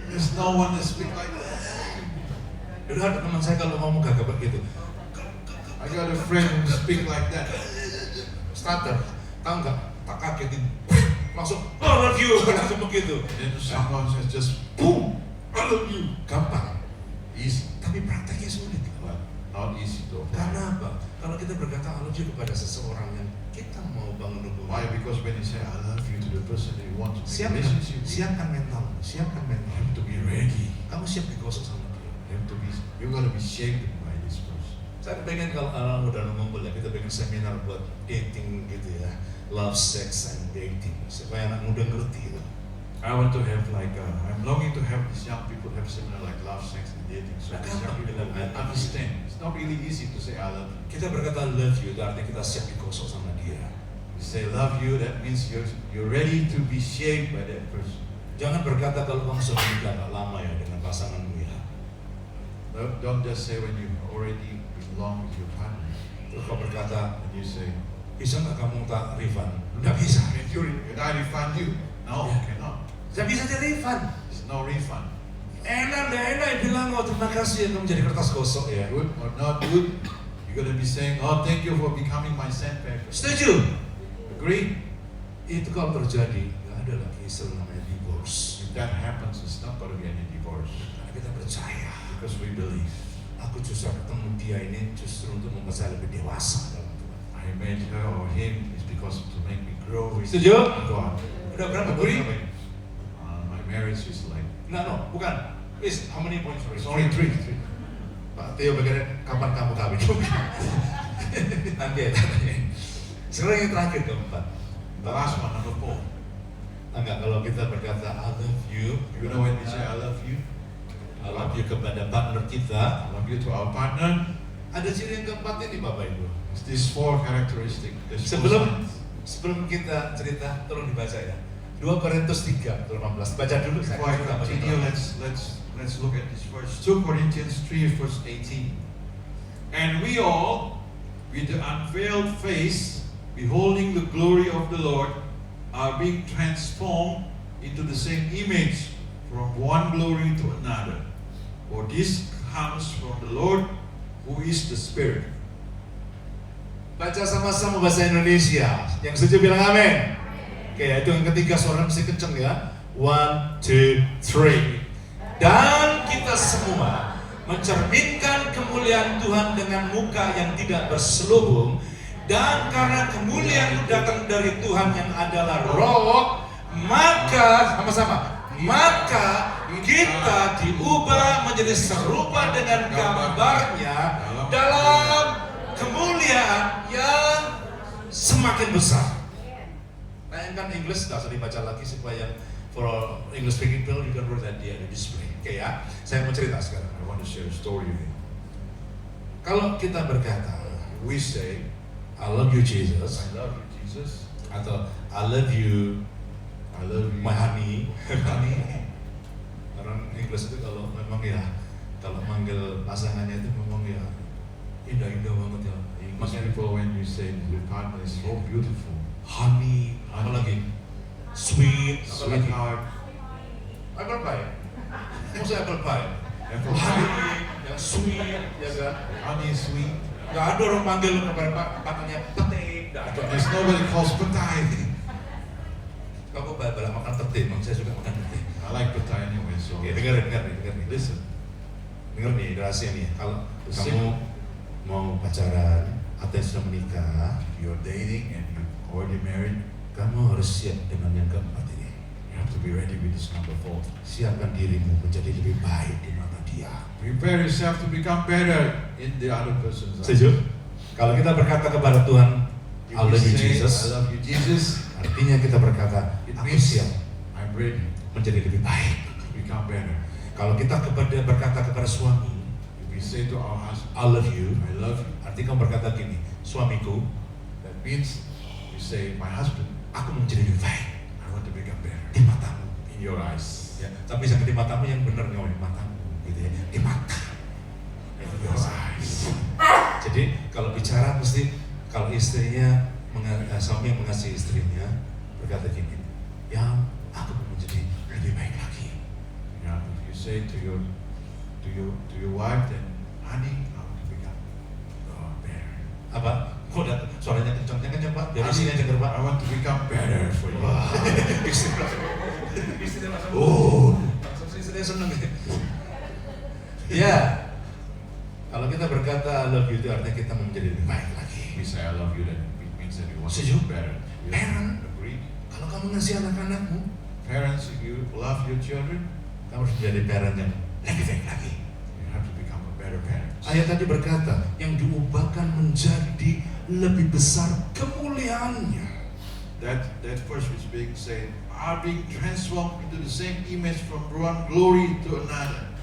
There's no one to speak like that. dulu ada teman saya kalau ngomong gagap begitu, I got a friend who speak like that. starter, tahu nggak? Tak kagetin, langsung I love you, langsung begitu. Then someone says just boom, I love you. Gampang, Easy, tapi prakteknya sulit. but not easy to apply. Karena apa? Kalau kita berkata I love you kepada seseorang yang kita mau bangun Why? hubungan, Because when you say I love you to the person that you want to make a siapkan, relationship with, siapkan mental, siapkan you mental. have to be ready. Kamu siap digosok sama dia. You're gonna be shaped by this person. Saya pengen kalau anak udah ngumpul ya, kita pengen seminar buat dating gitu ya, love, sex, and dating, supaya anak muda ngerti itu. I want to have I'm longing to have these young people have seminar like love, sex, and dating. So these young people will understand. It's not really easy to say I love you. Kita berkata love you, itu artinya kita siap digosok sama dia. You say love you, that means you're ready to be shaped by that person. Jangan berkata kalau kamu sudah menikah gak lama ya dengan pasanganmu ya. Don't just say when you already belong with your partner. Terus kau berkata, And you say, bisa nggak kamu tak refund? Nggak bisa. can I refund you? No, Yeah. cannot. Nggak bisa di refund. There's no refund. Enak deh, enak bilang oh terima kasih ya kamu jadi kertas gosok ya. Good or not good, you're gonna be saying, oh, thank you for becoming my sandpaper. Setuju? Agree? Itu kalau terjadi nggak ada lagi istilah namanya divorce. If that happens, it's not gonna be any divorce. Karena kita percaya. because we believe. Aku justru ketemu dia ini justru untuk membuat saya lebih dewasa dalam Tuhan. I made her or him is because to make me grow in Setuju? God. Udah berapa poin? My marriage is like No, bukan. Is how many points? it's only three. Pak Teo bagaimana kapan kamu kawin? Nanti ya tanya. Sekarang yang terakhir keempat. The last one, number 4. Enggak, kalau kita berkata I love you, You know when we say I love you? I love you kepada partner kita, I love you to our partner. ada ciri yang keempat ini Bapak Ibu. It's these 4 characteristics. There's 4 Sebelum signs. sebelum kita cerita, tolong dibaca ya. 2 Korintus 3, 15. Baca dulu saya. Before I cerita apa continue, cerita. let's look at this verse. 2 Corinthians 3 verse 18. And we all, with the unveiled face, beholding the glory of the Lord, are being transformed into the same image from one glory to another. For this comes from the Lord, who is the Spirit. Baca sama-sama bahasa Indonesia. Yang setuju bilang amin. Oke, itu yang ketiga, suara mesti kenceng ya. 1, 2, 3. Dan kita semua mencerminkan kemuliaan Tuhan dengan muka yang tidak berselubung, dan karena kemuliaan itu datang dari Tuhan yang adalah Roh, maka sama-sama, maka kita diubah menjadi serupa dengan gambarnya dalam kemuliaan yang semakin besar. Bayangkan English, nggak usah dibaca lagi supaya for English speaking people you can read that dia di display. Oke ya, saya mau cerita sekarang. I want to share a story with you. Kalau kita berkata, We say, I love you Jesus, I love you, Jesus. atau I love you I love you, my honey, honey. Orang English itu kalau memang ya, kalau manggil pasangannya itu memang ya indah-indah banget ya. Most Makanya people, when you say your partner is so beautiful, honey, apa lagi? Sweet, apa lagi? sweetheart, Apple pie. Maksudnya apple pie. apple pie, Honey, yang sweet, ya kan? honey is sweet. Gak ada orang panggil kepada pakannya petai, gak ada. There's nobody calls petai. Kamu balak makan petai, emang saya suka makan petai. I like petai anyway, so Oke, dengerin. listen. Dengar nih, rahasia nih. Kalau Sip. kamu mau pacaran atau yang sudah menikah, You're dating and you already married. kamu harus siap dengan yang keempat ini. You have to be ready with this number 4. Siapkan dirimu menjadi lebih baik di mata dia. Prepare yourself to become better in the other person's eyes. Setuju? Kalau kita berkata kepada Tuhan, I If love you you say, Jesus, I love you, Jesus, artinya kita berkata, it aku means siap I'm ready menjadi lebih baik. to become better. Kalau kita berkata kepada suami, If we say to our husband, I love you, I love you, artinya kamu berkata gini, suamiku, that means you say, my husband, aku mau menjadi lebih baik I want to become better di matamu. in your eyes. Ya, tapi jangan di matamu yang benar nih, di matamu, gitu ya, di mata. Itu biasa. Jadi kalau bicara mesti kalau istrinya suami yang mengasihi istrinya berkata gini, ya aku mau menjadi lebih baik lagi. Yeah, if you say to your wife, then honey, I want to become better. Apa? Kok udah suaranya kencang Pak? Biar istrinya denger Pak. I want to become better for you. Wah, istrinya langsung, langsung istrinya seneng. Ya, kalau kita berkata I love you itu artinya kita mau menjadi lebih baik lagi. We say I love you, then it means that you want to Setuju? be better. You Parent. agree? Kalau kamu ngasih anak-anakmu, Parents, if you love your children, kamu harus menjadi parent yang lebih baik lagi. you have to become a better parent. Ayat tadi berkata, yang diubahkan menjadi lebih besar kemuliaannya. That verse which being said, are being transformed into the same image from one glory to another.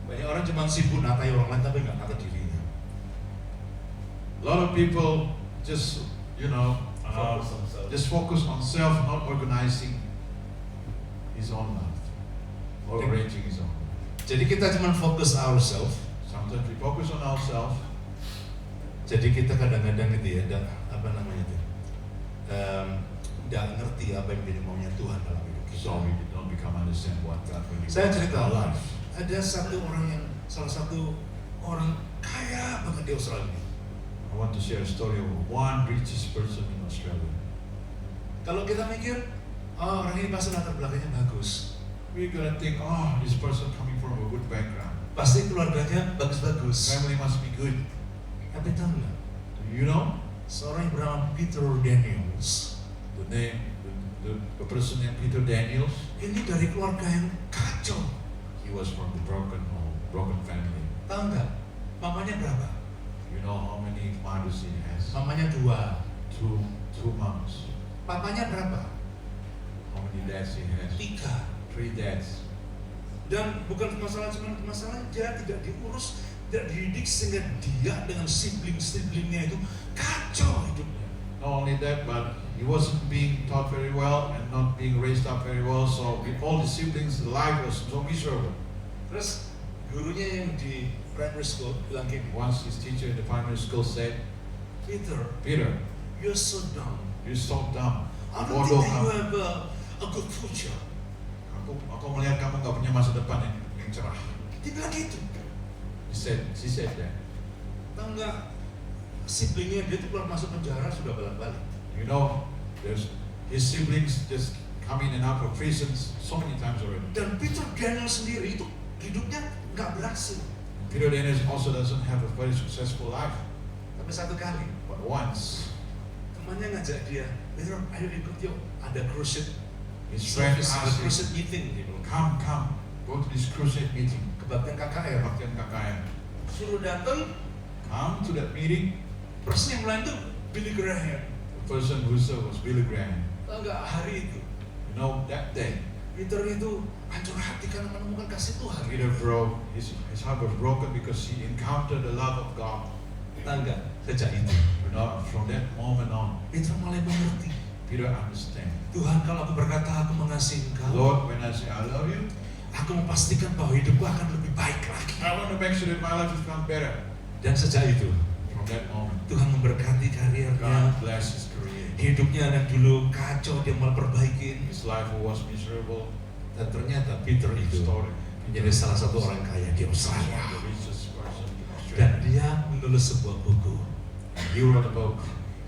Banyak orang cuma sibuk natai orang lain tapi nggak nata dirinya. A lot of people just, just focus on self, not organizing his own life or arranging his own life. Jadi kita cuma fokus ourselves. Sometimes we focus on ourselves. Jadi kita kadang-kadang gitu ya, nggak ngerti apa yang jadi maunya Tuhan dalam hidup kita. So we don't become understand what God really Saya wants in cerita, our life. ada salah satu orang kaya banget di Australia. I want to share a story of one richest person in Australia. Kalau kita mikir, oh orang ini pasti latar belakangnya bagus. We're gonna think, oh, this person coming from from a good background. Pasti keluarganya bagus-bagus. Family must be good. Tapi tahu nggak? Do you know Seorang yang bernama Peter Daniels. the name, the person named Peter Daniels? Ini dari keluarga yang kacau. He was from the broken home, broken family. Tahu nggak? Mamanya berapa? You know how many mothers he has? Mamanya 2. Two moms. Papanya berapa? How many dads he has? 3. 3 dads. Dan bukan masalah dia tidak diurus, tidak dididik sehingga dia dengan sibling-siblingnya itu kacau hidupnya. Not only that, but he wasn't being taught very well and not being raised up very well. So with all the siblings, the life was so miserable. Terus gurunya yang di primary school bilang gini, Once his teacher in the primary school said, Peter, Peter, you're so dumb. you're so dumb. I don't Bodoh think that you kamu. have a good future. Aku melihat kamu gak punya masa depan yang cerah. Dia bilang gitu. She said that. Tahu nggak? Siblingnya dia tuh keluar masuk penjara sudah balik-balik. You know, there's his siblings just come in and out of prisons so many times already. Dan Peter Daniels sendiri itu hidupnya nggak berhasil. Peter Daniels also doesn't have a very successful life. Tapi satu kali But once, temannya ngajak dia, Peter, ayo ikut yuk, ada crusade. his friend Service, ada asked him, crusade meeting gitu. come, go to this crusade meeting. Kebaktian KKR. Kebaktian KKR. Suruh datang, Come to that meeting. person yang lain tuh Billy Graham. The person who served was Billy Graham. Tahu nggak hari itu? You know, that day, Peter itu hancur hati karena menemukan kasih Tuhan. Peter broke, his heart was broken because he encountered the love of God. Tahu nggak? Sejak itu, You know, from that moment on, Peter mulai mengerti. Peter understand. Tuhan, kalau aku berkata aku mengasihi Engkau, Lord, when I say I love you, aku memastikan bahwa hidupku akan lebih baik lagi. I want to make sure that my life has become better. Dan sejak itu, From that moment, Tuhan memberkati karirnya. God blessed his career. Hidupnya yang dulu kacau, dia malah perbaikin. His life was miserable. Dan ternyata Peter itu Story. menjadi salah satu orang kaya di He was Australia. the richest person in Dan Australia. dia menulis sebuah buku. He wrote a book.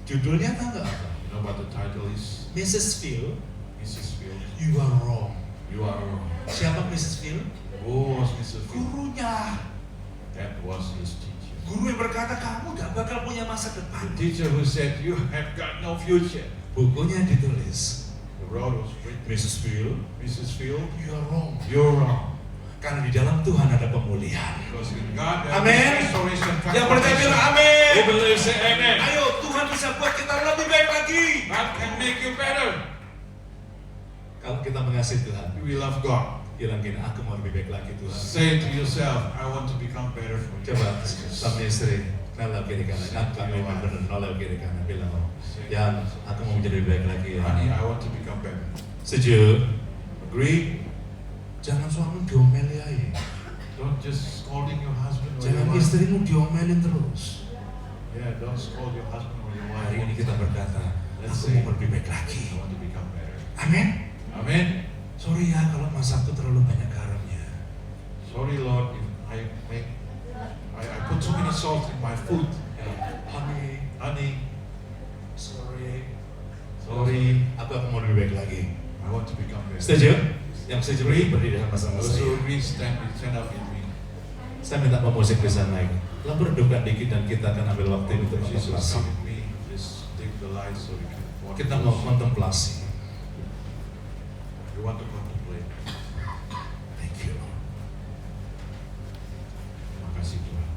Judulnya tahu nggak apa? You know what the title is? Mrs. Phil, Mrs. Phil. You Are Wrong. You are wrong. Siapa Mrs. Phil? Who was Mrs. Phil? Gurunya. That was his teacher. Guru yang berkata kamu gak bakal punya masa The depan. teacher who said you have got no future. Bukunya ditulis, The road was written. Mrs. Phil, Mrs. Phil, You Are Wrong. you're wrong. Karena di dalam Tuhan ada pemulihan. Because in God there Amen. is restoration, Yang percaya bilang transformation. amin. Who believes say amen. Ayo, Tuhan bisa buat kita lebih baik lagi. God can make you better. Kalau kita mengasihi Tuhan, We love God. bilang gini, aku mau lebih baik lagi Tuhan. Say to yourself, I want to become better for you. Coba sama istri, nolak kiri kanan, kami benar nolak kiri kanan, bilang, yang aku mau menjadi lebih baik lagi ya. Honey, I want to become better. Setuju? Agree? Jangan suami diomeli aja. Don't just scolding your husband or your Jangan wife. istrimu diomelin terus. Yeah, don't scold your husband or your Hari wife. ini kita berkata, Let's aku say, mau lebih baik I lagi. want to become better. Amin. Amen. Sorry ya kalau masakku terlalu banyak garamnya. Sorry, Lord, if I put too many salt in my food. Honey, Sorry. sorry, Aku mau lebih baik lagi. I want to become better. Setuju? Yang setuju berdiri sama-sama Those who saya. agree, stand up with me. Saya minta pemusik bisa naik. Lalu berdoa dikit dan kita akan ambil waktu untuk Jesus, kontemplasi. come with me. Just take the light so we can watch. Kita mau kontemplasi. We want to contemplate. Thank you, Lord. Terima kasih Tuhan.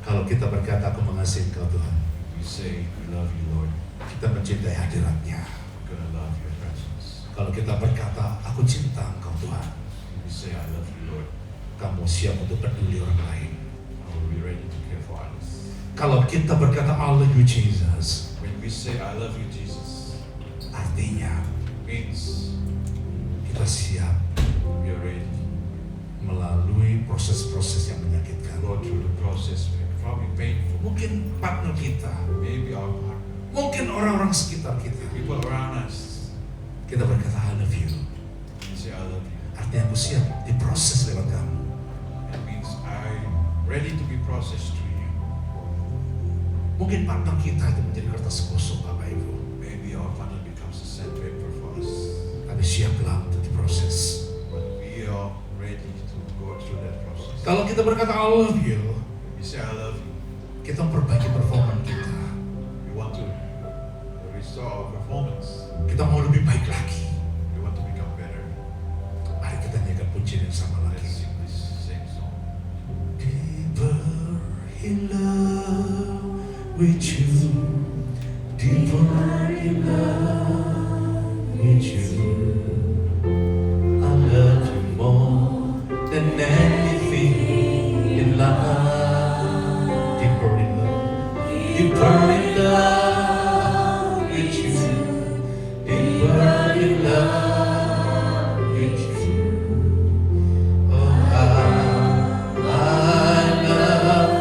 Kalau kita berkata, aku mengasihi Engkau Tuhan, We say we love you, Lord. kita mencintai hadirat-Nya. We're gonna love your presence. Kalau kita berkata, aku cinta Engkau Tuhan, We say I love you, Lord. kamu siap untuk peduli orang lain. I will be ready to care for others. Kalau kita berkata, I love you Jesus, When we say I love you, Jesus, artinya means kita siap we are ready melalui proses-proses yang to menyakitkan. go through the process. Probably painful. Mungkin partner kita, Maybe our partner, mungkin orang-orang sekitar kita. people around us. Kita berkata, I love you. We say I love you. Artinya aku siap diproses lewat kamu. It means I'm ready to be processed through you. Mungkin partner kita itu menjadi kertas kosong, Bapak Ibu. Maybe our partner becomes a sandpaper for us. Tapi siaplah untuk diproses. process. but we are ready to go through that process. Kalau kita berkata I love you, We say I love you. kita memperbaiki performa kita. We want to restore our performance. Kita mau lebih baik lagi. We want to become better. Mari kita nyanyikan pujian yang sama Let's lagi. sing this same song. Deeper in love with you, deeper in love with you. I love you more than anything in life. Deeper in love, deeper in love with you, deeper in love with you. Oh, I love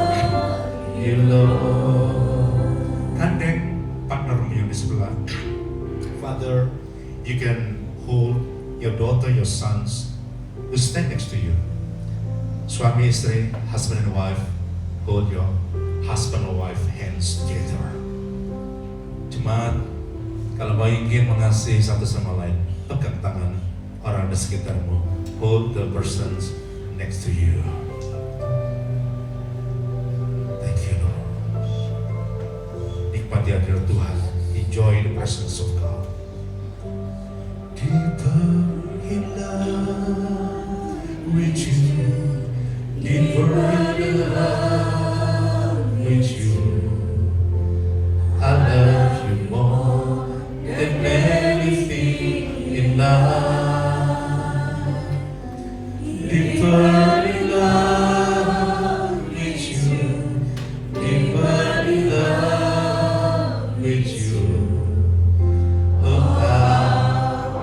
you, Lord. Kandeng partnermu yang di sebelah. Father, you can hold your daughter, your sons, who stand next to you. Suami istri, husband and wife, hold your husband or wife hands together. Cuma kalau mau ingin mengasihi satu sama lain, pegang tangan orang di sekitarmu. Hold the persons next to you. Thank you, Lord. Nikmati hadirat Tuhan. Enjoy the presence of God. Deeper in love with you, deeper in love with you. I love you more than anything in life. Deeper in love with you, deeper in love with you. Oh,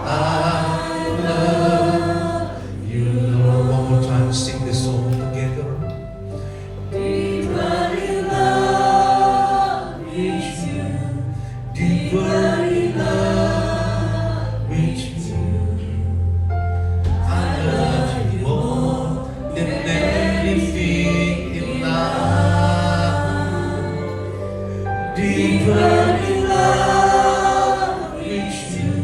I love you, Lord. One more time, sing this song together. Deeper in love with you, deeper in love with you. I love you more than anything in life. Deeper in love with you,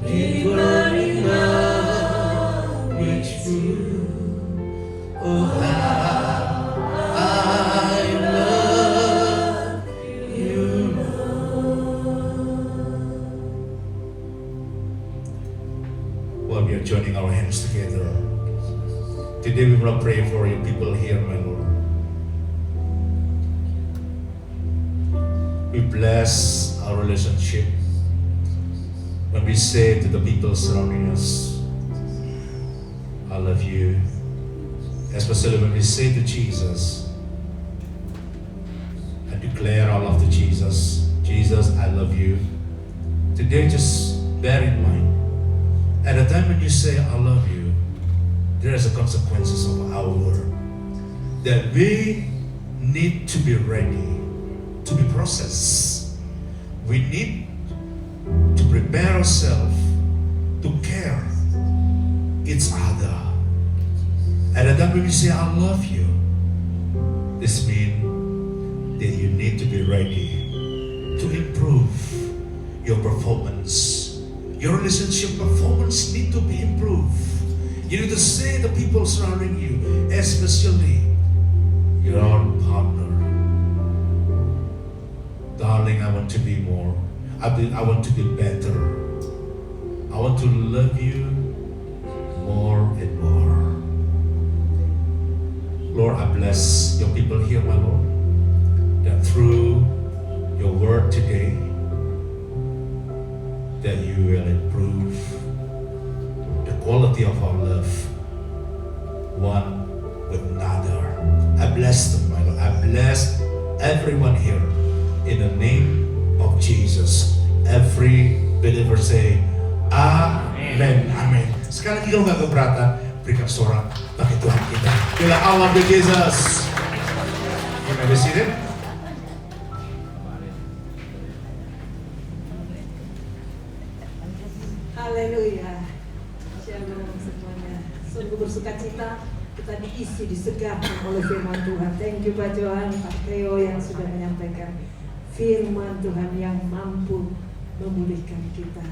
deeper in love with you. Oh, I love you. While we are joining our hands together, today we will pray for your people here, my Lord. We bless our relationship when we say to the people surrounding us, I love you. Especially when we say to Jesus and declare our love to Jesus, Jesus, I love you. Today, just bear in mind, at the time when you say I love you, there is a consequences of our word. That we need to be ready to be processed. We need to prepare ourselves to care each other. At the time when we say I love you, this means that you need to be ready to improve your performance. Your relationship performance need to be improved. You need to say to the people surrounding you, especially your partner, darling, I want to be more. I want to be better. I want to love you more and more. Lord, I bless your people here, my Lord, that through your word today, that you will improve the quality of our love one with another. I bless them, my Lord. I bless everyone here in the name of Jesus. Every believer say, Amen. Amen. Sekali lagi kalau nggak keberatan, berikan suara bagi Tuhan kita. Bila I love you, Jesus. You may be seated. Haleluya. Shalom semuanya. Sungguh bersuka cita kita diisi, disegarkan oleh firman Tuhan. Thank you Pak Johan, Pak Theo yang sudah menyampaikan firman Tuhan yang mampu memulihkan kita.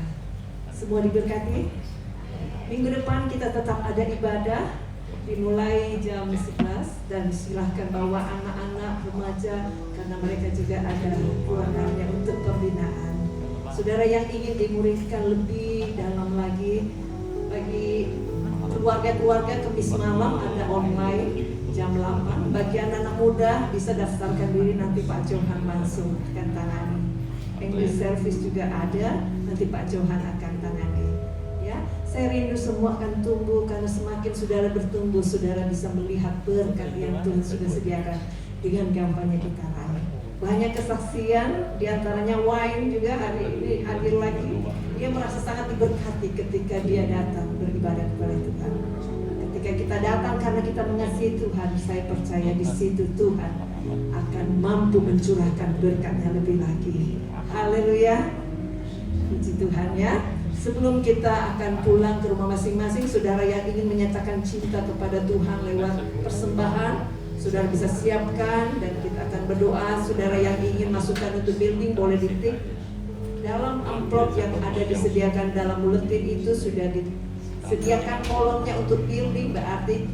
Semua diberkati. Minggu depan kita tetap ada ibadah dimulai jam 11 dan silahkan bawa anak-anak remaja karena mereka juga ada keluarganya untuk pembinaan. Saudara yang ingin dimuridkan lebih dalam lagi, bagi keluarga-keluarga Kamis malam ada online jam 8. Bagi anak-anak muda bisa daftarkan diri, nanti Pak Johan langsung akan tangani. English service juga ada, nanti Pak Johan akan tangani. Ya, saya rindu semua akan tumbuh karena semakin saudara bertumbuh, saudara bisa melihat berkat yang Tuhan sudah sediakan dengan gampangnya kita raih. Banyak kesaksian, diantaranya Wine juga hari ini hadir lagi. Dia merasa sangat diberkati ketika dia datang beribadah kepada Tuhan. Ketika kita datang karena kita mengasihi Tuhan, saya percaya di situ Tuhan akan mampu mencurahkan berkatnya lebih lagi. Haleluya, puji Tuhan ya. Sebelum kita akan pulang ke rumah masing-masing, saudara yang ingin menyatakan cinta kepada Tuhan lewat persembahan, saudara bisa siapkan dan kita akan berdoa. Saudara yang ingin masukkan untuk building boleh ditik. Dalam amplop yang ada disediakan dalam buletin itu sudah disediakan kolomnya untuk building, berarti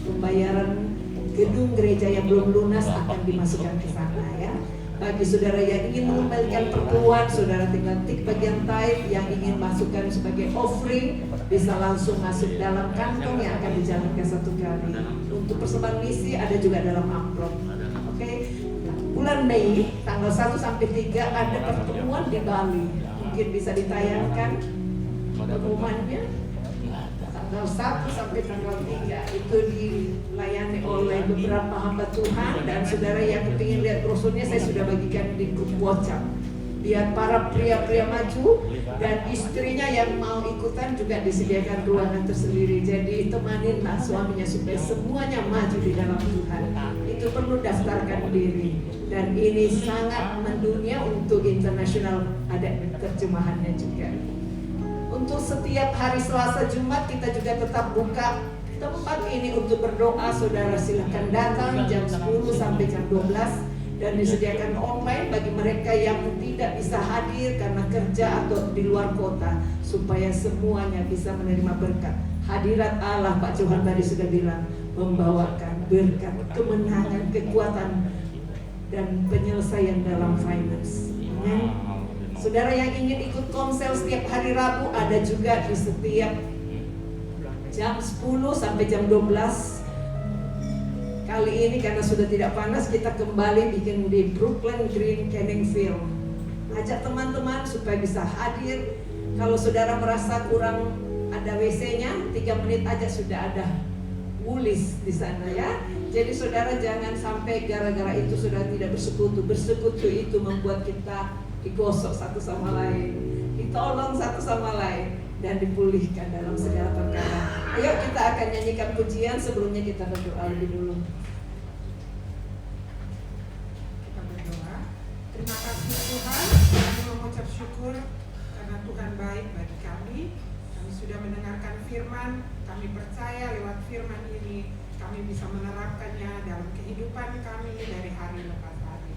pembayaran gedung gereja yang belum lunas akan dimasukkan ke sana ya. Bagi saudara yang ingin mengembalikan perpuluhan, saudara tinggal tik bagian tithe. Yang ingin masukkan sebagai offering bisa langsung masuk dalam kantong yang akan dijalankan satu kali. Untuk persembahan misi ada juga dalam amplop. Oke. Bulan Mei tanggal 1 sampai 3 ada pertemuan di Bali. Mungkin bisa ditayangkan pengumumannya. Tanggal 1 sampai tanggal 3 itu dilayani oleh beberapa hamba Tuhan, dan saudara yang kepingin lihat brosurnya saya sudah bagikan di grup WhatsApp. Lihat para pria-pria maju dan istrinya yang mau ikutan juga disediakan ruangan tersendiri. Jadi temaninlah suaminya supaya semuanya maju di dalam Tuhan. Itu perlu daftarkan diri. Dan ini sangat mendunia, untuk internasional ada terjemahannya juga. Untuk setiap hari Selasa Jumat kita juga tetap buka tempat ini untuk berdoa. Saudara silakan datang jam 10 sampai jam 12 dan disediakan online bagi mereka yang tidak bisa hadir karena kerja atau di luar kota, supaya semuanya bisa menerima berkat. Hadirat Allah, Pak Johan tadi sudah bilang, membawakan berkat, kemenangan, kekuatan dan penyelesaian dalam finance. Saudara yang ingin ikut konsel setiap hari Rabu ada juga di setiap jam 10 sampai jam 12. Kali ini karena sudah tidak panas, kita kembali bikin di Brooklyn Green Canningfield. Ajak teman-teman supaya bisa hadir. Kalau saudara merasa kurang ada WC-nya, 3 menit aja sudah ada Woolies di sana ya. Jadi saudara jangan sampai gara-gara itu saudara tidak bersekutu. Bersekutu itu membuat kita digosok satu sama lain, ditolong satu sama lain, dan dipulihkan dalam segala perkara. Ayo kita akan nyanyikan pujian, sebelumnya kita berdoa lebih dulu. Kita berdoa. Terima kasih Tuhan, kami mengucap syukur karena Tuhan baik bagi kami. Kami sudah mendengarkan firman, kami percaya lewat firman ini kami bisa menerapkannya dalam kehidupan kami dari hari lepas hari.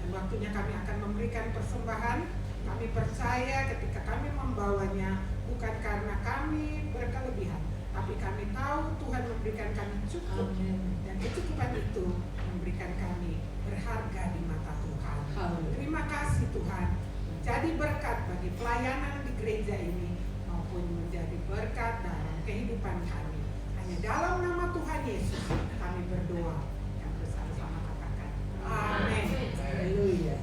Dan waktunya kami akan memberikan persembahan. Kami percaya ketika kami membawanya bukan karena kami berkelebihan, tapi kami tahu Tuhan memberikan kami cukup. Dan kecukupan itu memberikan kami berharga di mata Tuhan. Terima kasih Tuhan, menjadi berkat bagi pelayanan di gereja ini maupun menjadi berkat dalam kehidupan kami. Hanya dalam nama Tuhan Yesus kami berdoa. Yang bersama-sama katakan amin. Haleluya.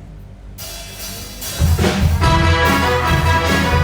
Kuasa besar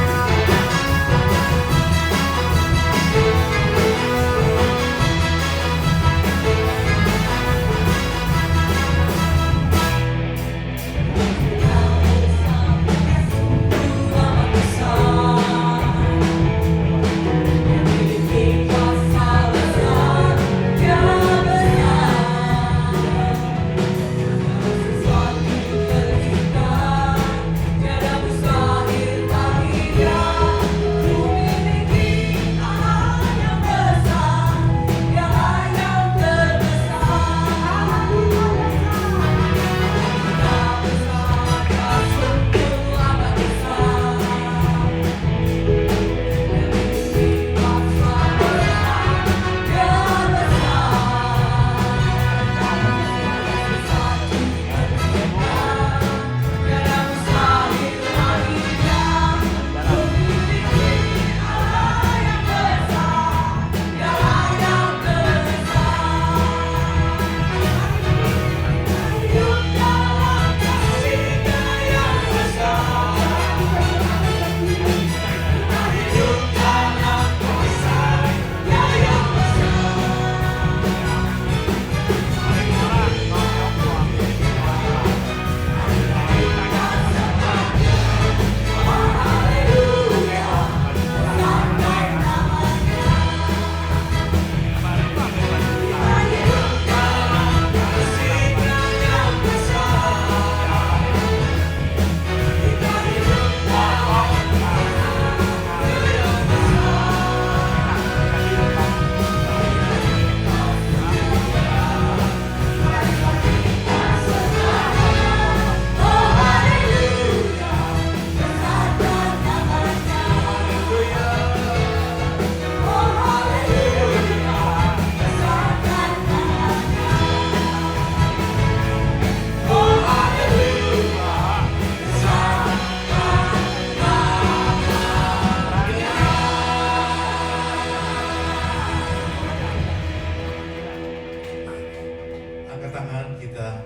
tangan kita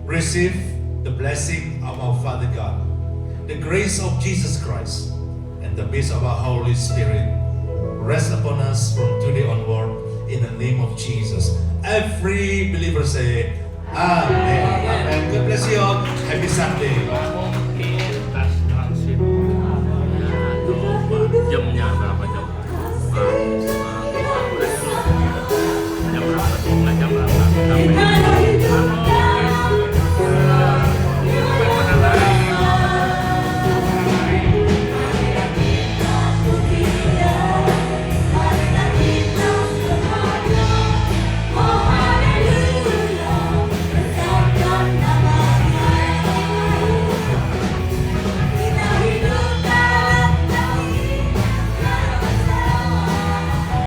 receive the blessing of our Father God, the grace of Jesus Christ, and the peace of our Holy Spirit rest upon us from today onward in the name of Jesus. Every believer say, Amen. Amen. God bless you all. Happy Sunday.